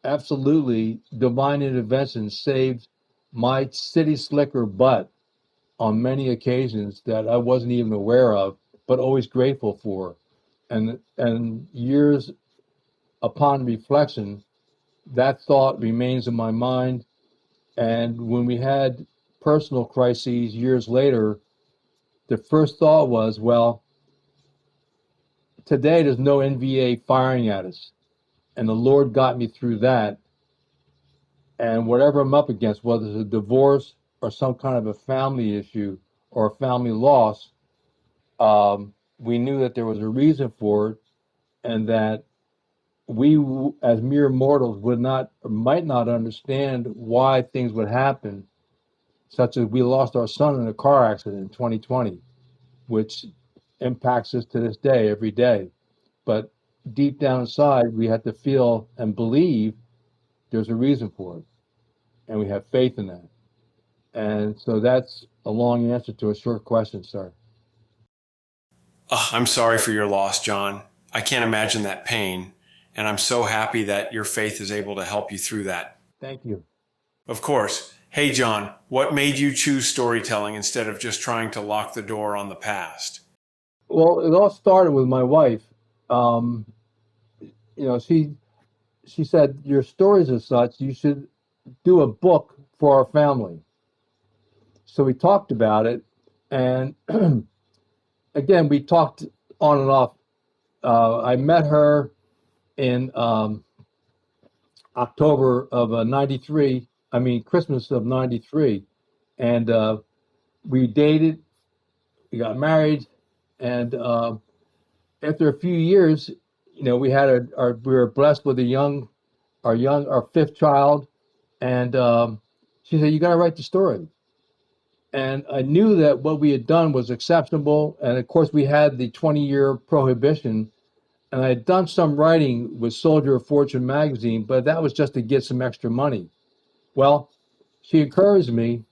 absolutely divine intervention saved my city slicker butt on many occasions that I wasn't even aware of, but always grateful for. And years upon reflection, that thought remains in my mind. And when we had personal crises years later, the first thought was, well, today there's no NVA firing at us. And the Lord got me through that. And whatever I'm up against, whether it's a divorce or some kind of a family issue or a family loss, we knew that there was a reason for it, and that we, as mere mortals, would not or might not understand why things would happen, such as we lost our son in a car accident in 2020, which impacts us to this day, every day. But deep down inside, we have to feel and believe there's a reason for it, and we have faith in that. And so that's a long answer to a short question, sir. I'm sorry for your loss, John. I can't imagine that pain, and I'm so happy that your faith is able to help you through that. Thank you. Of course. Hey, John, what made you choose storytelling instead of just trying to lock the door on the past? Well, it all started with my wife. Um, she said, your stories are such, you should do a book for our family. So we talked about it, and again, we talked on and off. I met her in October of '93. I mean, Christmas of '93, and we dated. We got married, and after a few years, we had we were blessed with our fifth child, and she said, "You got to write the story." And I knew that what we had done was exceptional, and of course, we had the 20-year prohibition. And I had done some writing with Soldier of Fortune magazine, but that was just to get some extra money. Well, she encouraged me,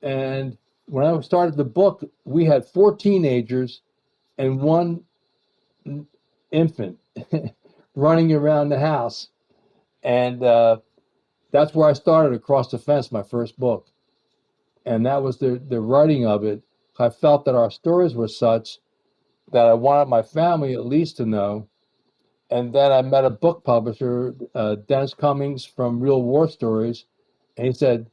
and when I started the book, we had 4 teenagers and 1 infant running around the house. And that's where I started, Across the Fence, my first book. And that was the writing of it. I felt that our stories were such that I wanted my family at least to know. And then I met a book publisher, Dennis Cummings from Real War Stories, and he said,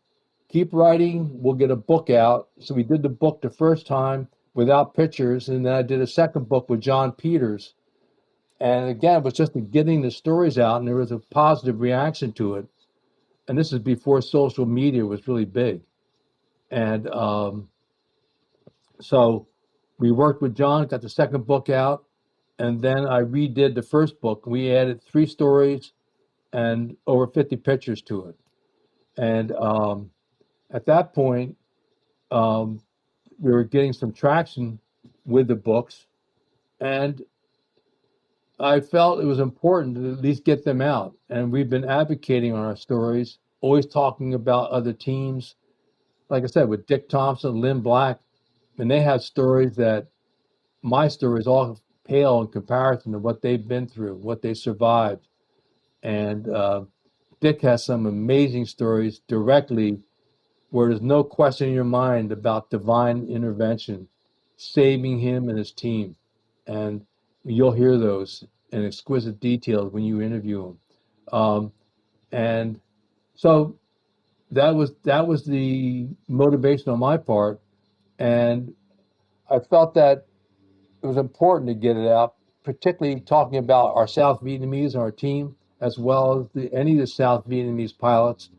keep writing, we'll get a book out. So we did the book the first time without pictures, and then I did a second book with John Peters. And again, it was just getting the stories out, and there was a positive reaction to it. And this is before social media was really big. And so we worked with John, got the second book out, and then I redid the first book. We added 3 stories and over 50 pictures to it. And at that point, we were getting some traction with the books, and I felt it was important to at least get them out. And we've been advocating on our stories, always talking about other teams. Like I said, with Dick Thompson, Lynn Black, and they have stories that my stories all pale in comparison to what they've been through, what they survived. And Dick has some amazing stories directly where there's no question in your mind about divine intervention, saving him and his team. And you'll hear those in exquisite details when you interview him. And So that was the motivation on my part, and I felt that it was important to get it out, particularly talking about our South Vietnamese and our team, as well as any of the South Vietnamese pilots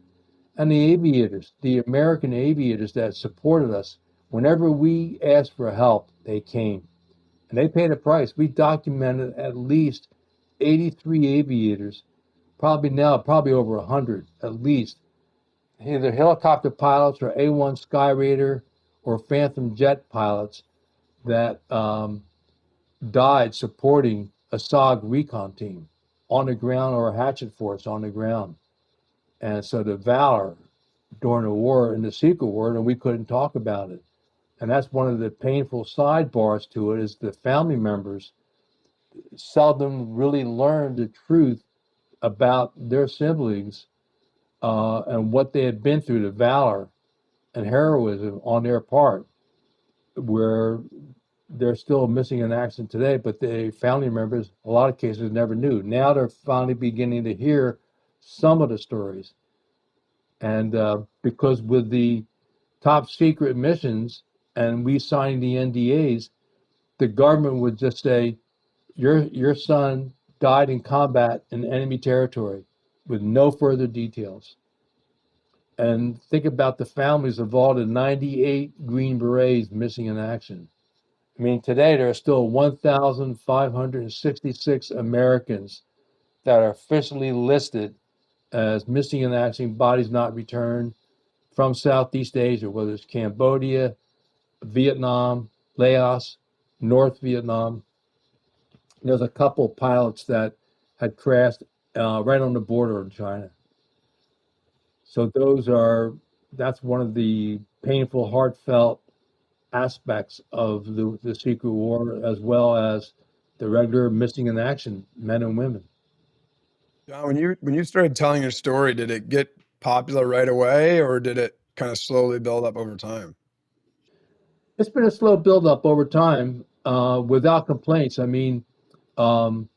and the aviators, the American aviators that supported us. Whenever we asked for help, they came and they paid a price. We documented at least 83 aviators, probably over 100 at least, either helicopter pilots or A1 Skyraider or Phantom jet pilots that died supporting a SOG recon team on the ground or a hatchet force on the ground. And so the valor during the war in the secret war, and we couldn't talk about it. And that's one of the painful sidebars to it is the family members seldom really learn the truth about their siblings and what they had been through, the valor and heroism on their part, where they're still missing in action today, but the family members, a lot of cases, never knew. Now they're finally beginning to hear some of the stories. And because with the top secret missions and we signing the NDAs, the government would just say, your son died in combat in enemy territory with no further details. And think about the families of all the 98 Green Berets missing in action. I mean, today there are still 1,566 Americans that are officially listed as missing in action, bodies not returned from Southeast Asia, whether it's Cambodia, Vietnam, Laos, North Vietnam. There's a couple of pilots that had crashed right on the border of China. So that's one of the painful, heartfelt aspects of the secret war, as well as the regular missing in action men and women. John, when you started telling your story, did it get popular right away, or did it kind of slowly build up over time? It's been a slow buildup over time, without complaints. I mean, um,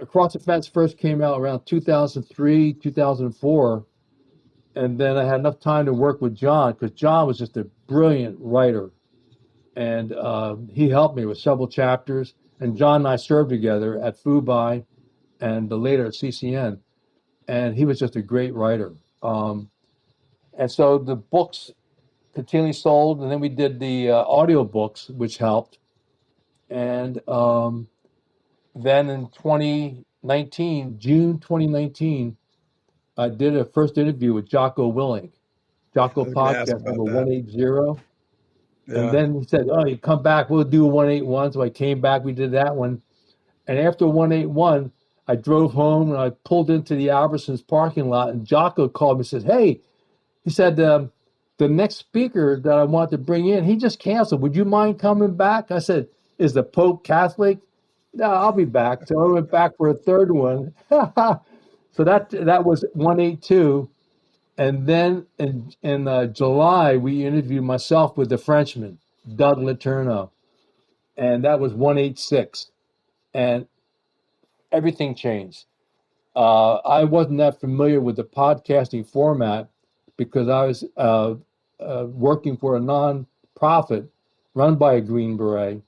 Across the Fence first came out around 2003, 2004, and then I had enough time to work with John because John was just a brilliant writer, and he helped me with several chapters. And John and I served together at Fubai and later at CCN, and he was just a great writer. And so the books continually sold, and then we did the audio books, which helped. And then in 2019, June 2019, I did a first interview with Jocko Willink, I Jocko was going to ask podcast about number that. 180. And Yeah. then he said, "Oh, you come back, we'll do 181." So I came back, we did that one. And after 181, I drove home and I pulled into the Albertsons parking lot, and Jocko called me and said, "Hey," he said, "the next speaker that I want to bring in, he just canceled. Would you mind coming back?" I said, "Is the Pope Catholic?" "No, I'll be back." So I went back for a third one. So that was 182. And then in July, we interviewed myself with the Frenchman, Doug Letourneau, and that was 186. And everything changed. I wasn't that familiar with the podcasting format because I was working for a nonprofit run by a Green Beret,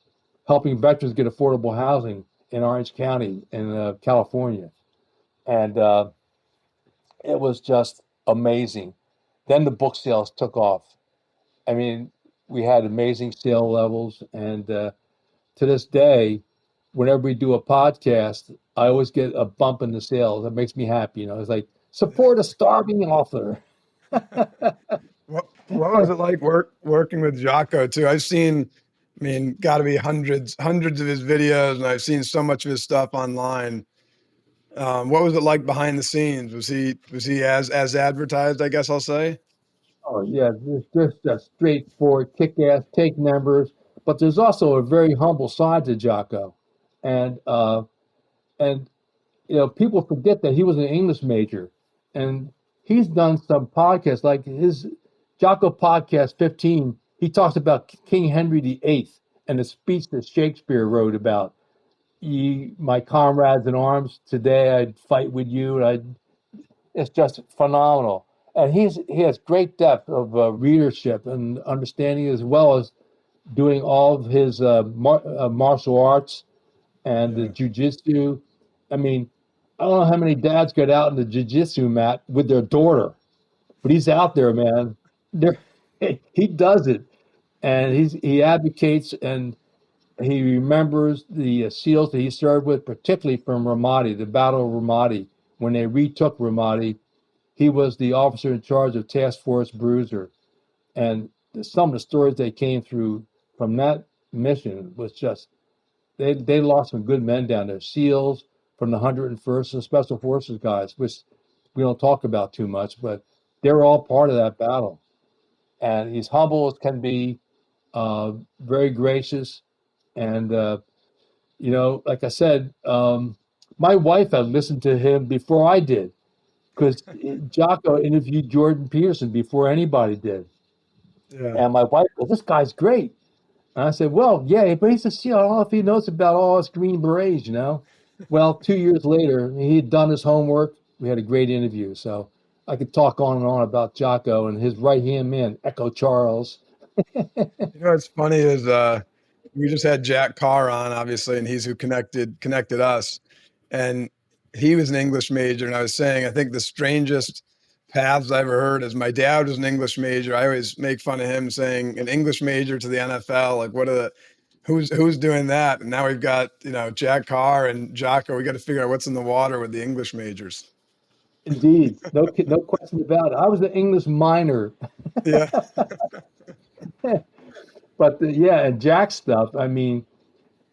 helping veterans get affordable housing in Orange County in California. And it was just amazing. Then the book sales took off. I mean, we had amazing sale levels. And to this day, whenever we do a podcast, I always get a bump in the sales. That makes me happy. It's like, support a starving author. What was it like working with Jocko too? I mean, got to be hundreds of his videos, and I've seen so much of his stuff online. What was it like behind the scenes? Was he as advertised, I guess I'll say? Oh, yeah, there's just straightforward, kick-ass, take members. But there's also a very humble side to Jocko. And, and people forget that he was an English major, and he's done some podcasts like his Jocko podcast 15. He talks about King Henry VIII and the speech that Shakespeare wrote about, "Ye, my comrades in arms, today I'd fight with you, and I'd It's just phenomenal. And he has great depth of readership and understanding, as well as doing all of his martial arts and the Yeah. jujitsu. I mean, I don't know how many dads get out in the jujitsu mat with their daughter, but he's out there, man. There, he does it, and he advocates and he remembers the SEALs that he served with, particularly from Ramadi, the Battle of Ramadi. When they retook Ramadi, he was the officer in charge of Task Force Bruiser, and some of the stories they came through from that mission was just they lost some good men down there. SEALs from the 101st and Special Forces guys, which we don't talk about too much, but they were all part of that battle. And he's humble as can be, very gracious, and like I said, my wife had listened to him before I did, because Jocko interviewed Jordan Peterson before anybody did. Yeah. And my wife goes, "This guy's great." And I said, "Well, yeah, but he's a SEAL. I don't know if he knows about all his Green Berets. Well, 2 years later, he had done his homework. We had a great interview. So I could talk on and on about Jocko and his right-hand man, Echo Charles. You know what's funny is we just had Jack Carr on, obviously, and he's who connected us. And he was an English major, and I was saying I think the strangest paths I ever heard is my dad was an English major. I always make fun of him saying an English major to the NFL. Like, what are the who's doing that? And now we've got Jack Carr and Jocko. We got to figure out what's in the water with the English majors. Indeed, no question about it. I was an English minor, Yeah, but yeah, and Jack's stuff. I mean,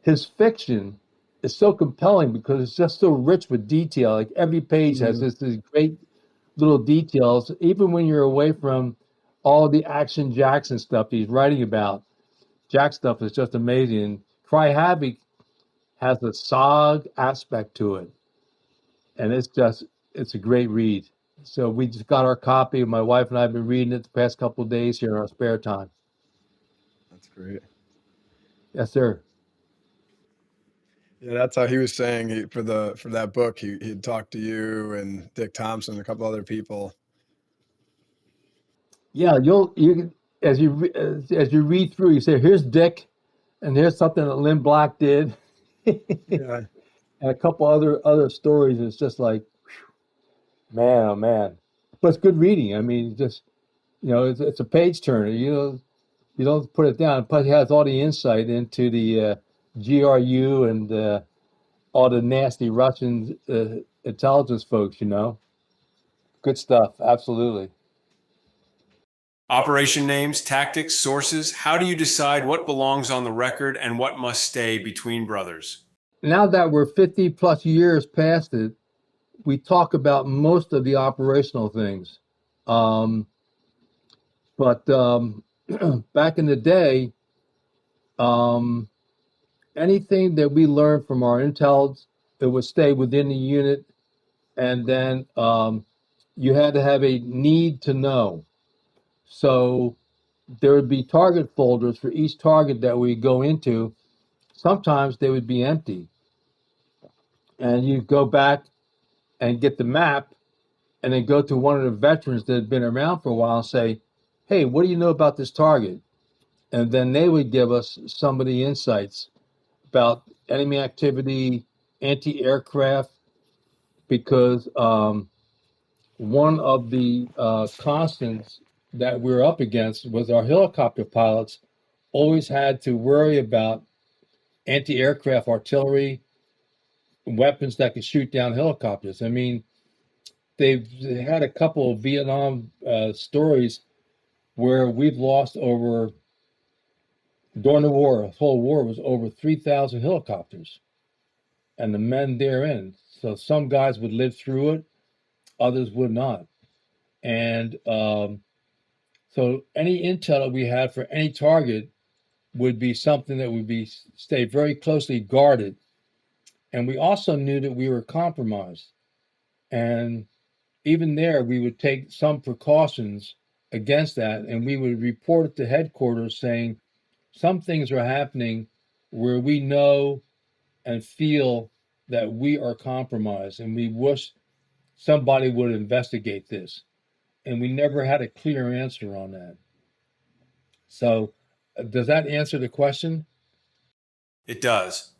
his fiction is so compelling because it's just so rich with detail. Like every page has these great little details, even when you're away from all the action Jackson stuff he's writing about. Jack stuff is just amazing. And Cry Havoc has a SOG aspect to it, and it's a great read. So we just got our copy. My wife and I have been reading it the past couple of days here in our spare time. that's great. Yes, sir. Yeah, that's how he was saying for that book he'd talked to you and Dick Thompson and a couple other people. Yeah, you as you read through, you say, "Here's Dick, and here's something that Lynn Black did," and Yeah, a couple other stories. It's just like, man, oh man. But it's good reading. I mean, just it's a page turner. You don't put it down. Plus, he has all the insight into the GRU and all the nasty Russian intelligence folks. Good stuff. Absolutely. Operation names, tactics, sources. How do you decide what belongs on the record and what must stay between brothers? Now that we're 50 plus years past it, we talk about most of the operational things. Um, but back in the day, um, anything that we learned from our intel, it would stay within the unit, and then you had to have a need to know. So there would be target folders for each target that we go into. Sometimes they would be empty, and you go back and get the map, and then go to one of the veterans that had been around for a while and say, "Hey, what do you know about this target?" And then they would give us some of the insights about enemy activity, anti-aircraft, because one of the constants that we're up against was our helicopter pilots always had to worry about anti-aircraft artillery, weapons that could shoot down helicopters. I mean, they've had a couple of Vietnam stories where we've lost over, during the war, the whole war was over 3,000 helicopters and the men therein. So some guys would live through it, others would not. And so any intel that we had for any target would be something that would be stay very closely guarded. And we also knew that we were compromised. And even there, we would take some precautions against that, and we would report it to headquarters saying some things are happening where we know and feel that we are compromised, and we wish somebody would investigate this. And we never had a clear answer on that. So, does that answer the question? It does.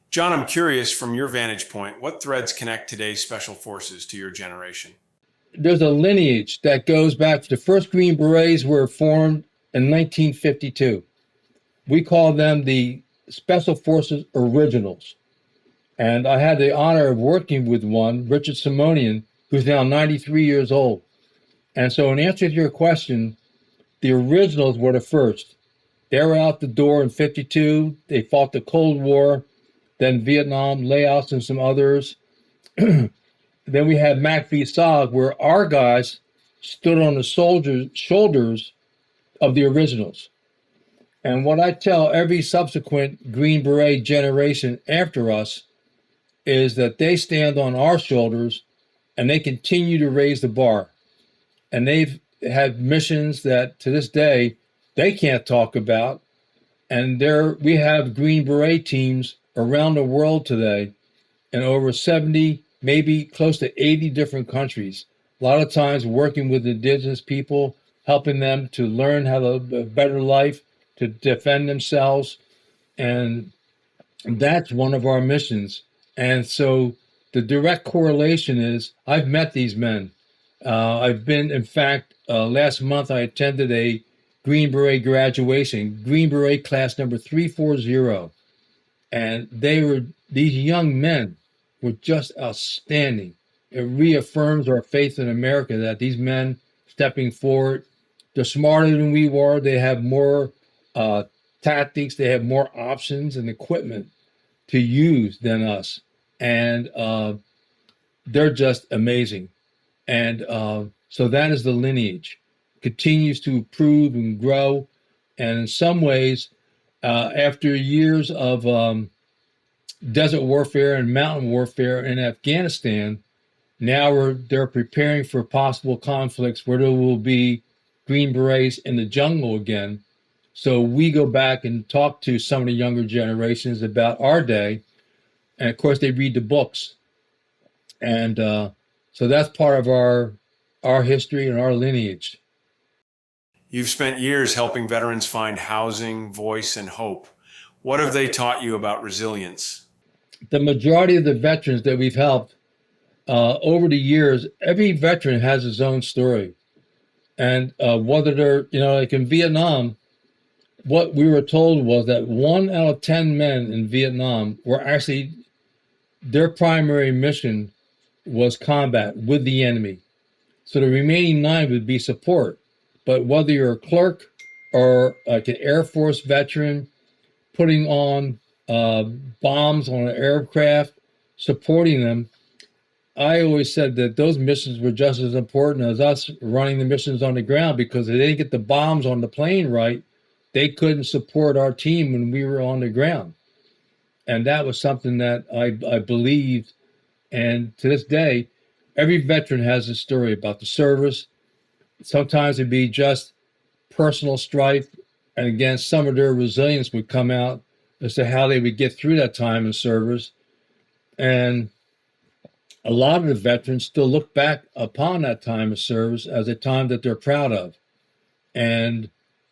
John, I'm curious from your vantage point, what threads connect today's special forces to your generation? There's a lineage that goes back to the first Green Berets were formed in 1952. We call them the Special Forces Originals. And I had the honor of working with one, Richard Simonian, who's now 93 years old. And so in answer to your question, the originals were the first. They were out the door in 52. They fought the Cold War, then Vietnam, Laos, and some others. Then we had MAC-V SOG, where our guys stood on the shoulders of the originals. And what I tell every subsequent Green Beret generation after us is that they stand on our shoulders and they continue to raise the bar. And they've had missions that to this day they can't talk about. And we have Green Beret teams around the world today in over 70, maybe close to 80 different countries. A lot of times working with Indigenous people, helping them to learn how to live a better life, to defend themselves. And that's one of our missions. And so the direct correlation is I've met these men. I've been, in fact, last month I attended a Green Beret graduation, Green Beret class number 340. And these young men were just outstanding. It reaffirms our faith in America that these men stepping forward, they're smarter than we were. They have more tactics. They have more options and equipment to use than us. And they're just amazing. And so that is the lineage. Continues to improve and grow. And in some ways, after years of desert warfare and mountain warfare in Afghanistan, now they're preparing for possible conflicts where there will be Green Berets in the jungle again. So we go back and talk to some of the younger generations about our day. And of course, they read the books. And so that's part of our history and our lineage. You've spent years helping veterans find housing, voice, and hope. What have they taught you about resilience? The majority of the veterans that we've helped over the years, every veteran has his own story. And whether they're, like in Vietnam, what we were told was that 1 out of 10 men in Vietnam were actually, their primary mission was combat with the enemy. So the remaining 9 would be support. But whether you're a clerk or like an Air Force veteran, putting on bombs on an aircraft, supporting them, I always said that those missions were just as important as us running the missions on the ground, because if they didn't get the bombs on the plane right, they couldn't support our team when we were on the ground. And that was something that I believed. And to this day, every veteran has a story about the service. Sometimes it'd be just personal strife. And again, some of their resilience would come out as to how they would get through that time in service. And a lot of the veterans still look back upon that time of service as a time that they're proud of. And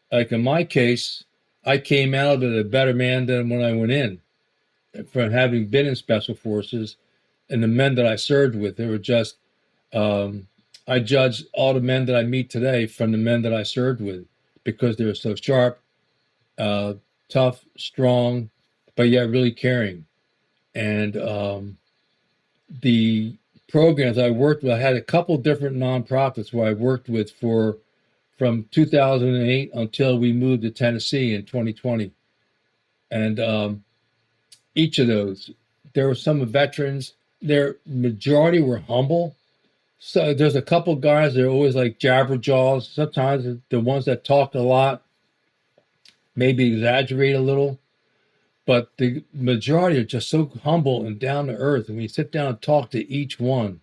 like in my case, I came out of it a better man than when I went in, from having been in Special Forces. And the men that I served with, they were just, I judge all the men that I meet today from the men that I served with, because they're so sharp, tough, strong, but yet really caring. And the programs I worked with, I had a couple different nonprofits where I worked with from 2008 until we moved to Tennessee in 2020. And each of those, there were some veterans, their majority were humble. So there's a couple guys that are always like jabberjaws. Sometimes the ones that talk a lot, maybe exaggerate a little, but the majority are just so humble and down to earth. And when you sit down and talk to each one,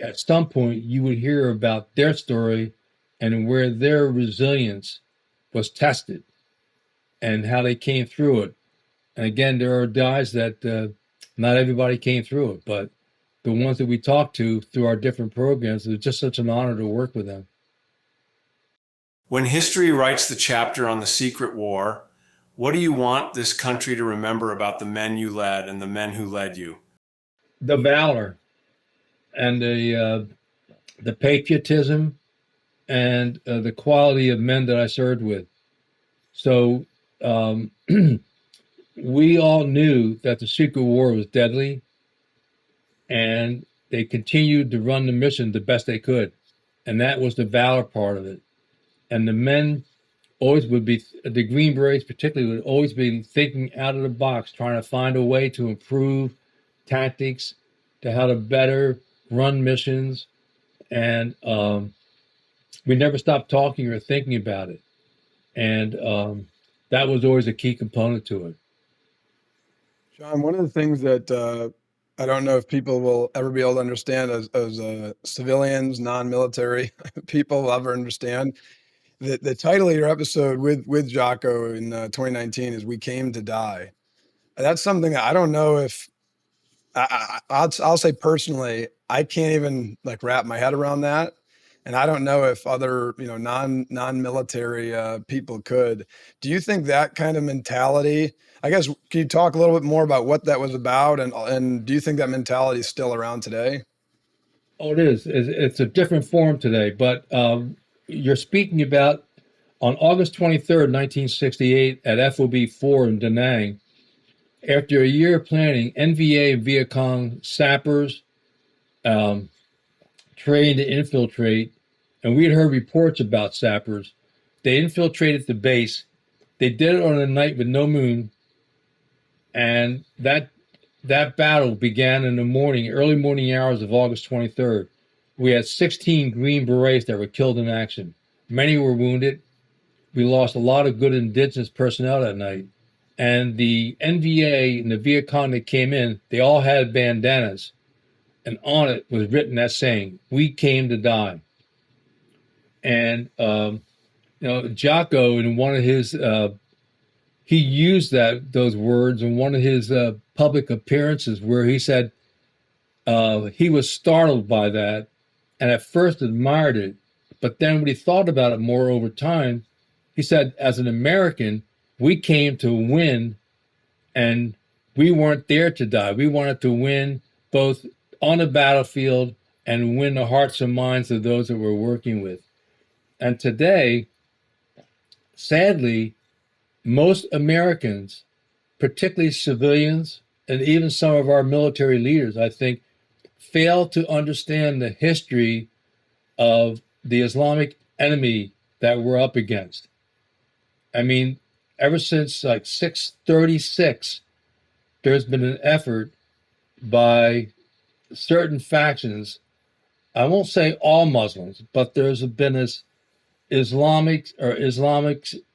at some point you would hear about their story and where their resilience was tested and how they came through it. And again, there are guys that not everybody came through it, but the ones that we talk to through our different programs. It's just such an honor to work with them. When history writes the chapter on the secret war, what do you want this country to remember about the men you led and the men who led you? The valor and the patriotism and the quality of men that I served with. So we all knew that the secret war was deadly, and they continued to run the mission the best they could. And that was the valor part of it. And the men always would be, the Green Berets particularly, would always be thinking out of the box, trying to find a way to improve tactics, to how to better run missions. And we never stopped talking or thinking about it. And that was always a key component to it. John, one of the things that I don't know if people will ever be able to understand as civilians, non-military people will ever understand, the title of your episode with Jocko in 2019 is "We Came to Die." That's something that I don't know if I'll say personally, I can't even like wrap my head around that. And I don't know if other, non-military people could. Do you think that kind of mentality, I guess, can you talk a little bit more about what that was about? And do you think that mentality is still around today? Oh, it is. It's a different form today, but you're speaking about on August 23rd, 1968, at FOB 4 in Da Nang. After a year of planning, NVA and Viet Cong sappers trained to infiltrate, and we had heard reports about sappers. They infiltrated the base. They did it on a night with no moon, and that battle began in the morning, early morning hours of August 23rd. We had 16 Green Berets that were killed in action. Many were wounded. We lost a lot of good Indigenous personnel that night. And the NVA and the Viet Cong that came in, they all had bandanas. And on it was written that saying, "We came to die." And, Jocko, in one of his, he used those words in one of his public appearances where he said he was startled by that and at first admired it. But then when he thought about it more over time, he said, as an American, we came to win, and we weren't there to die. We wanted to win both on the battlefield and win the hearts and minds of those that we're working with. And today, sadly, most Americans, particularly civilians, and even some of our military leaders, I think, fail to understand the history of the Islamic enemy that we're up against. I mean, ever since like 636, there's been an effort by certain factions. I won't say all Muslims, but there's been Islamic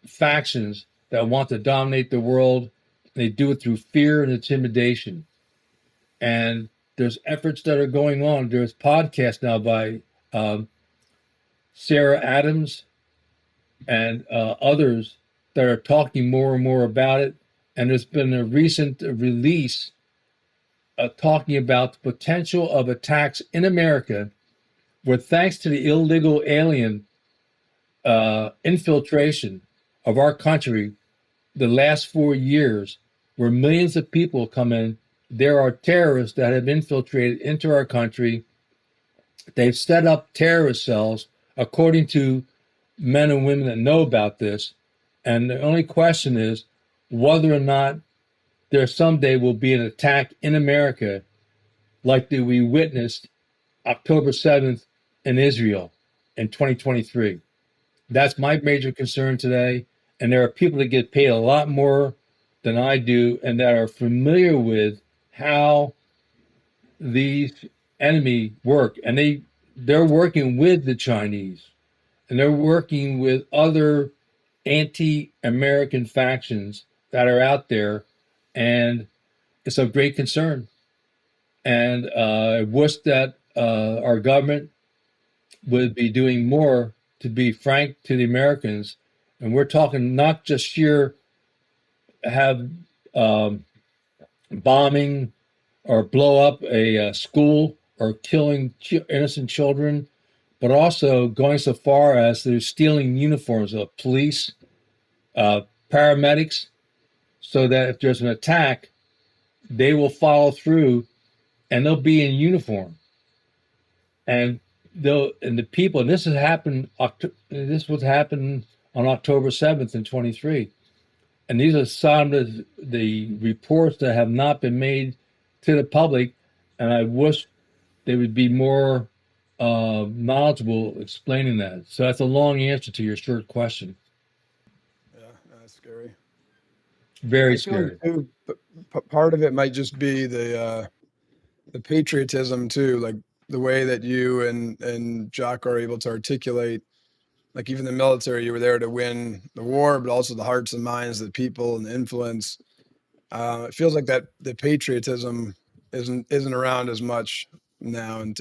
factions that want to dominate the world. They do it through fear and intimidation. And there's efforts that are going on. There's podcasts now by Sarah Adams and others that are talking more and more about it. And there's been a recent release talking about the potential of attacks in America, where thanks to the illegal alien infiltration of our country the last 4 years, where millions of people come in, there are terrorists that have infiltrated into our country. They've set up terrorist cells, according to men and women that know about this. And the only question is whether or not there someday will be an attack in America like that we witnessed October 7th in Israel in 2023. That's my major concern today. And there are people that get paid a lot more than I do and that are familiar with how these enemy work. And they're working with the Chinese, and they're working with other anti-American factions that are out there. And it's of great concern. And I wish that our government would be doing more to be frank to the Americans. And we're talking not just sheer have bombing or blow up a school. are killing innocent children, but also going so far as they're stealing uniforms of police, paramedics, so that if there's an attack, they will follow through and they'll be in uniform. And the people, and this was happened on October 7th in 23. And these are some of the reports that have not been made to the public. And I wish they would be more knowledgeable explaining that. So that's a long answer to your short question. Yeah, that's scary. Very I feel scary. like too, part of it might just be the patriotism too, like the way that you and Jock are able to articulate, like even the military, you were there to win the war, but also the hearts and minds of the people and the influence. It feels like that the patriotism isn't around as much now in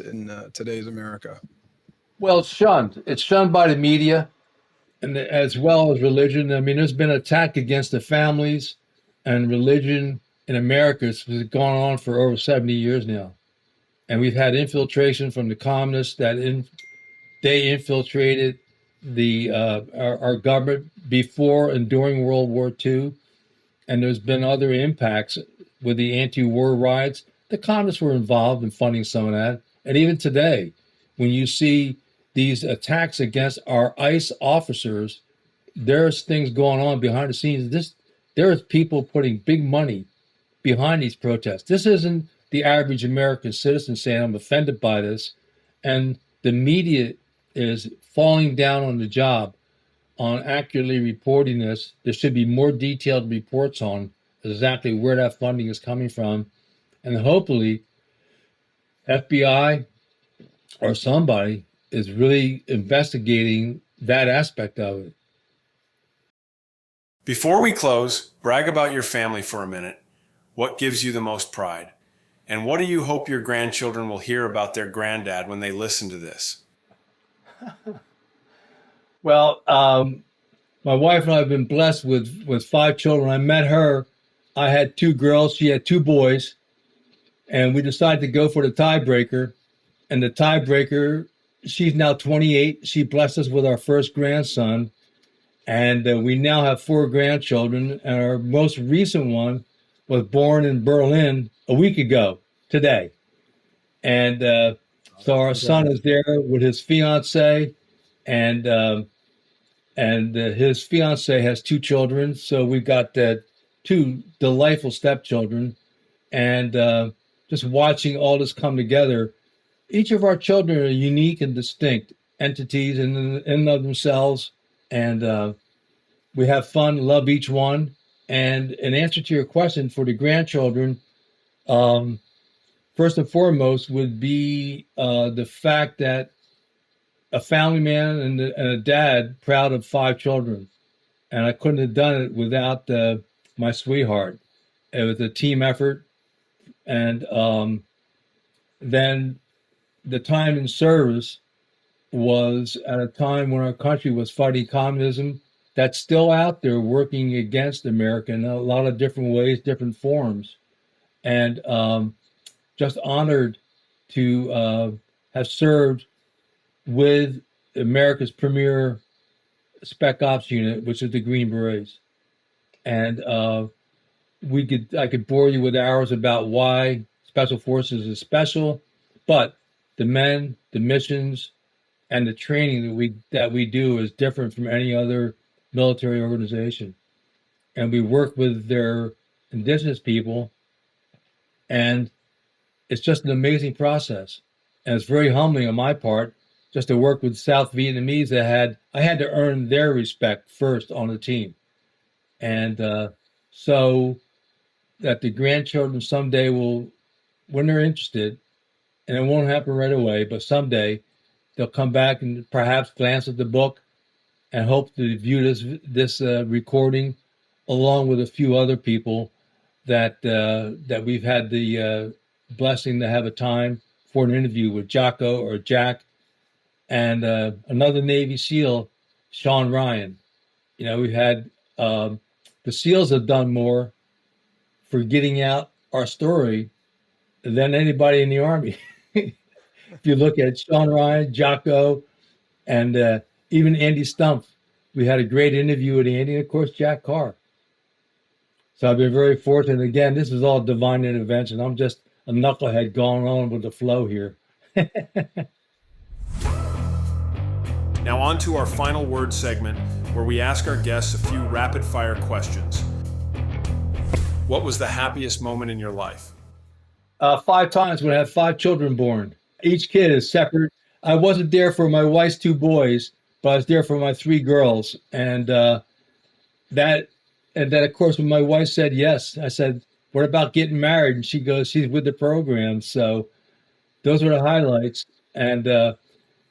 today's America. Well, it's shunned. It's shunned by the media and as well as religion. I mean, there's been an attack against the families and religion in America. It's gone on for over 70 years now. And we've had infiltration from the communists they infiltrated our government before and during World War II. And there's been other impacts with the anti-war riots. The communists were involved in funding some of that. And even today, when you see these attacks against our ICE officers, there's things going on behind the scenes. There's people putting big money behind these protests. This isn't the average American citizen saying, I'm offended by this. And the media is falling down on the job on accurately reporting this. There should be more detailed reports on exactly where that funding is coming from. And hopefully, FBI or somebody is really investigating that aspect of it. Before we close, brag about your family for a minute. What gives you the most pride? And what do you hope your grandchildren will hear about their granddad when they listen to this? Well, my wife and I have been blessed with 5 children. I met her. I had 2 girls. She had 2 boys. And we decided to go for the tiebreaker. And the tiebreaker, she's now 28. She blessed us with our first grandson. And we now have 4 grandchildren. And our most recent one was born in Berlin a week ago today. And so our son is there with his fiance, and his fiance has 2 children. So we've got 2 delightful stepchildren, and just watching all this come together. Each of our children are unique and distinct entities in and of themselves, and we have fun, love each one. And in answer to your question for the grandchildren, first and foremost would be the fact that a family man and a dad proud of 5 children. And I couldn't have done it without my sweetheart. It was a team effort. And then the time in service was at a time when our country was fighting communism. That's still out there working against America in a lot of different ways, different forms. And just honored to have served with America's premier Spec Ops unit, which is the Green Berets. And I could bore you with hours about why Special Forces is special, but the men, the missions, and the training that we do is different from any other military organization. And we work with their indigenous people, and it's just an amazing process. And it's very humbling on my part just to work with South Vietnamese that I had to earn their respect first on the team. And so that the grandchildren someday will, when they're interested, and it won't happen right away, but someday they'll come back and perhaps glance at the book and hope to view this recording along with a few other people that we've had the blessing to have a time for an interview with Jocko or Jack, and another Navy SEAL, Sean Ryan. You know, we've had the SEALs have done more for getting out our story than anybody in the Army. If you look at Sean Ryan, Jocko, and even Andy Stumpf, we had a great interview with Andy, and of course, Jack Carr. So I've been very fortunate. Again, this is all divine intervention. I'm just a knucklehead going on with the flow here. Now on to our final word segment, where we ask our guests a few rapid-fire questions. What was the happiest moment in your life? 5 times when I had 5 children born. Each kid is separate. I wasn't there for my wife's 2 boys, but I was there for my 3 girls. And then of course, when my wife said yes, I said, "What about getting married?" And she goes, "She's with the program." So those were the highlights. And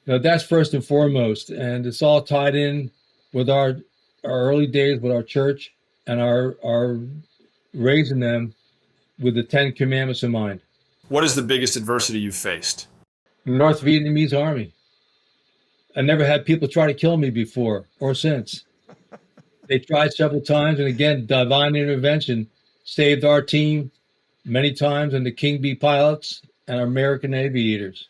that's first and foremost. And it's all tied in with our early days with our church and our raising them with the 10 Commandments in mind. What is the biggest adversity you've faced? North Vietnamese army. I never had people try to kill me before or since. They tried several times, and again, divine intervention saved our team many times, and the King Bee pilots and our American aviators.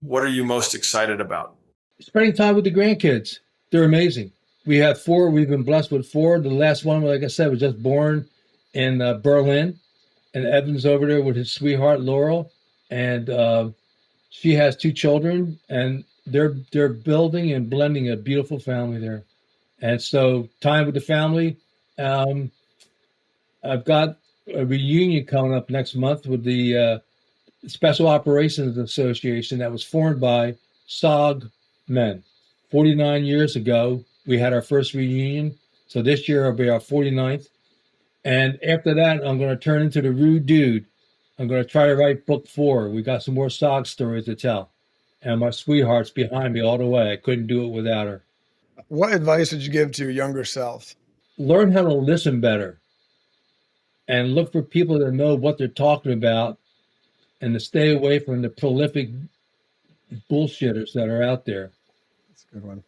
What are you most excited about? Spending time with the grandkids. They're amazing. We have 4. We've been blessed with 4. The last one, like I said, was just born in Berlin, and Evan's over there with his sweetheart Laurel, and she has 2 children, and they're building and blending a beautiful family there. And so time with the family. I've got a reunion coming up next month with the Special Operations Association that was formed by SOG men. 49 years ago, we had our first reunion. So this year will be our 49th. And after that, I'm going to turn into the rude dude. I'm going to try to write book 4. We got some more SOG stories to tell. And my sweetheart's behind me all the way. I couldn't do it without her. What advice would you give to your younger self? Learn how to listen better and look for people that know what they're talking about and to stay away from the prolific bullshitters that are out there. That's a good one.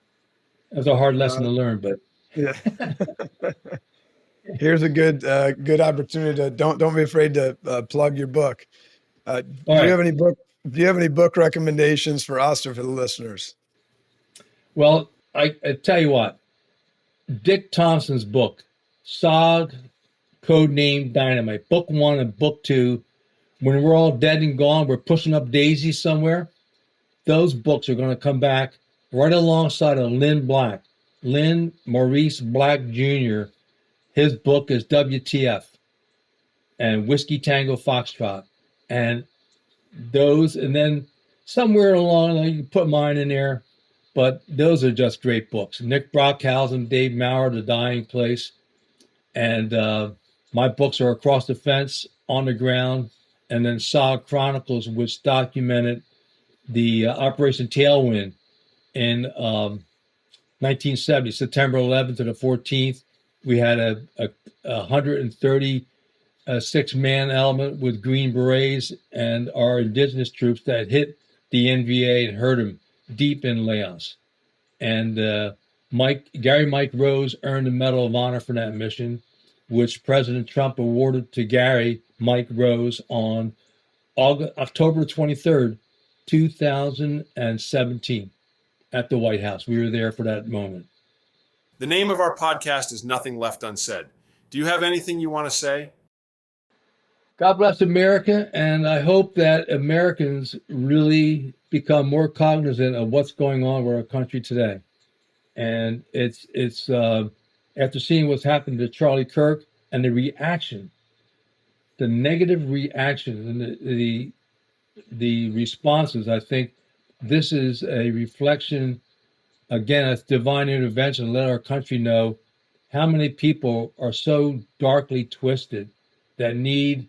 That's a hard lesson to learn, but yeah. Here's a good opportunity to don't be afraid to plug your book. Do you have any book recommendations for us or for the listeners? Well, I tell you what, Dick Thompson's book, SOG, Codename Dynamite, book 1 and book 2, when we're all dead and gone, we're pushing up daisies somewhere. Those books are going to come back right alongside of Lynn Maurice Black Jr. His book is WTF and Whiskey Tango Foxtrot. And then somewhere along, you can put mine in there, but those are just great books. Nick Brockhausen, Dave Maurer, The Dying Place. And my books are Across the Fence, On the Ground, and then SOG Chronicles, which documented the Operation Tailwind in 1970, September 11th to the 14th. We had a 136-man element with Green Berets and our Indigenous troops that hit the NVA and hurt them deep in Laos. And Gary Mike Rose earned the Medal of Honor for that mission, which President Trump awarded to Gary Mike Rose on October 23rd, 2017 at the White House. We were there for that moment. The name of our podcast is Nothing Left Unsaid. Do you have anything you want to say? God bless America, and I hope that Americans really become more cognizant of what's going on with our country today. And it's after seeing what's happened to Charlie Kirk and the reaction, the negative reaction and the responses, I think this is a reflection. Again, it's divine intervention. Let our country know how many people are so darkly twisted that need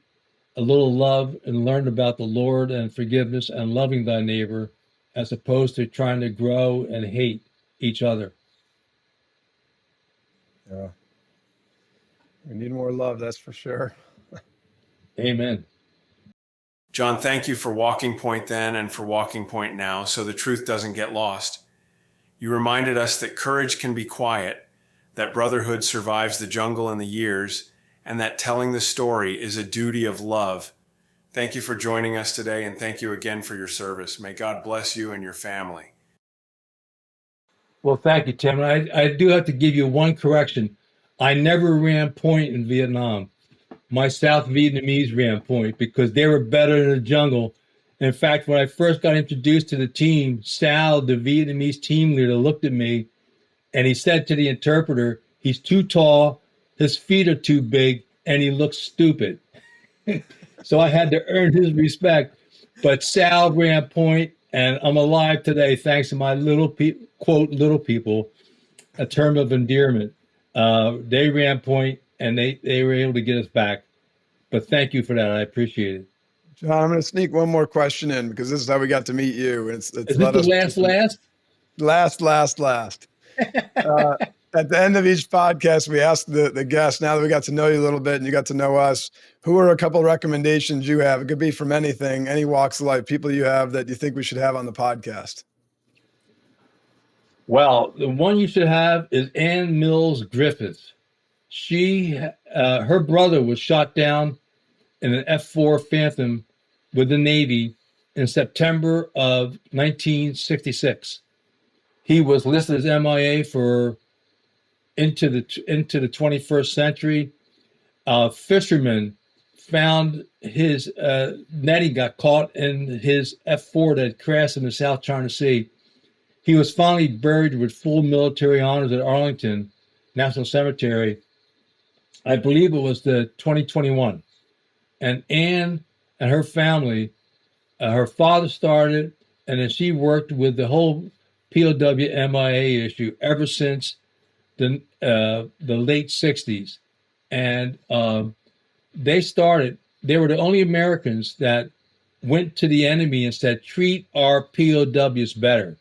a little love and learn about the Lord and forgiveness and loving thy neighbor, as opposed to trying to grow and hate each other. Yeah. We need more love, that's for sure. Amen. John, thank you for Walking Point then and for Walking Point now, so the truth doesn't get lost. You reminded us that courage can be quiet, that brotherhood survives the jungle and the years, and that telling the story is a duty of love Thank you for joining us today, and thank you again for your service. May God bless you and your family. Well, thank you, Tim. I do have to give you one correction. I never ran point in Vietnam. My South Vietnamese ran point because they were better in the jungle. In fact, when I first got introduced to the team, Sal, the Vietnamese team leader, looked at me and he said to the interpreter, he's too tall, his feet are too big, and he looks stupid. So I had to earn his respect. But Sal ran point, and I'm alive today thanks to my quote, little people, a term of endearment. They ran point, and they were able to get us back. But thank you for that. I appreciate it. John, I'm going to sneak one more question in because this is how we got to meet you. It's Is this the last? At the end of each podcast, we ask the guests, now that we got to know you a little bit and you got to know us, who are a couple of recommendations you have? It could be from anything, any walks of life, people you have that you think we should have on the podcast. Well, the one you should have is Ann Mills Griffiths. Her brother was shot down in an F-4 Phantom with the Navy in September of 1966. He was listed as MIA for into the 21st century. Fishermen found his netting got caught in his F-4 that had crashed in the South China Sea. He was finally buried with full military honors at Arlington National Cemetery. I believe it was the 2021. And Anne and her family, her father started, and then she worked with the whole POW MIA issue ever since the late 60s. And they were the only Americans that went to the enemy and said, treat our POWs better.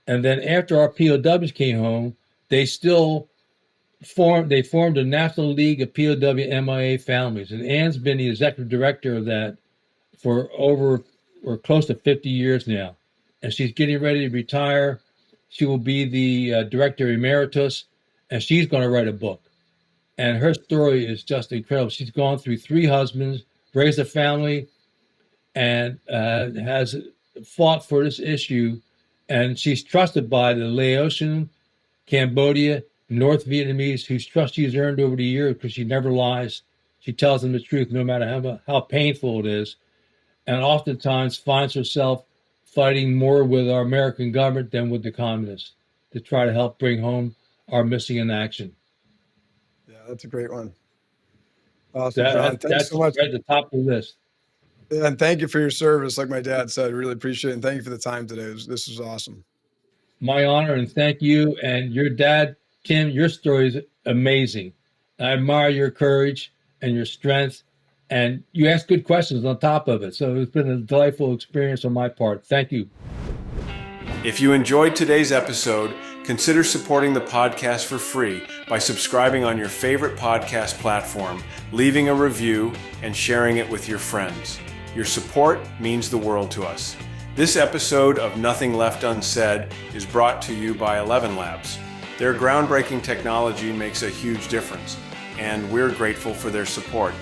And then after our POWs came home, they formed a National League of POW MIA families. And Ann's been the executive director of that for close to 50 years now. And she's getting ready to retire. She will be the director emeritus, and she's going to write a book. And her story is just incredible. She's gone through 3 husbands, raised a family, and has fought for this issue. And she's trusted by the Laotian, Cambodia, North Vietnamese, whose trust she's earned over the years because she never lies. She tells them the truth, no matter how painful it is. And oftentimes finds herself fighting more with our American government than with the communists to try to help bring home our missing in action. Yeah, that's a great one. Awesome, John. Thanks so much. Right at the top of the list. And thank you for your service. Like my dad said, really appreciate it. And thank you for the time today. This was awesome. My honor, and thank you. And your dad, Tim, your story is amazing. I admire your courage and your strength. And you ask good questions on top of it. So it's been a delightful experience on my part. Thank you. If you enjoyed today's episode, consider supporting the podcast for free by subscribing on your favorite podcast platform, leaving a review, and sharing it with your friends. Your support means the world to us. This episode of Nothing Left Unsaid is brought to you by 11 Labs. Their groundbreaking technology makes a huge difference, and we're grateful for their support.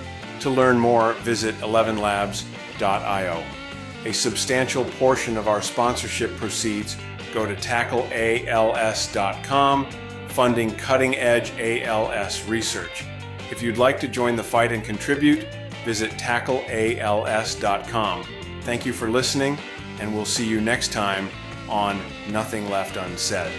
To learn more, visit 11labs.io. A substantial portion of our sponsorship proceeds go to tackleals.com, funding cutting-edge ALS research. If you'd like to join the fight and contribute, visit tackleals.com. Thank you for listening, and we'll see you next time on Nothing Left Unsaid.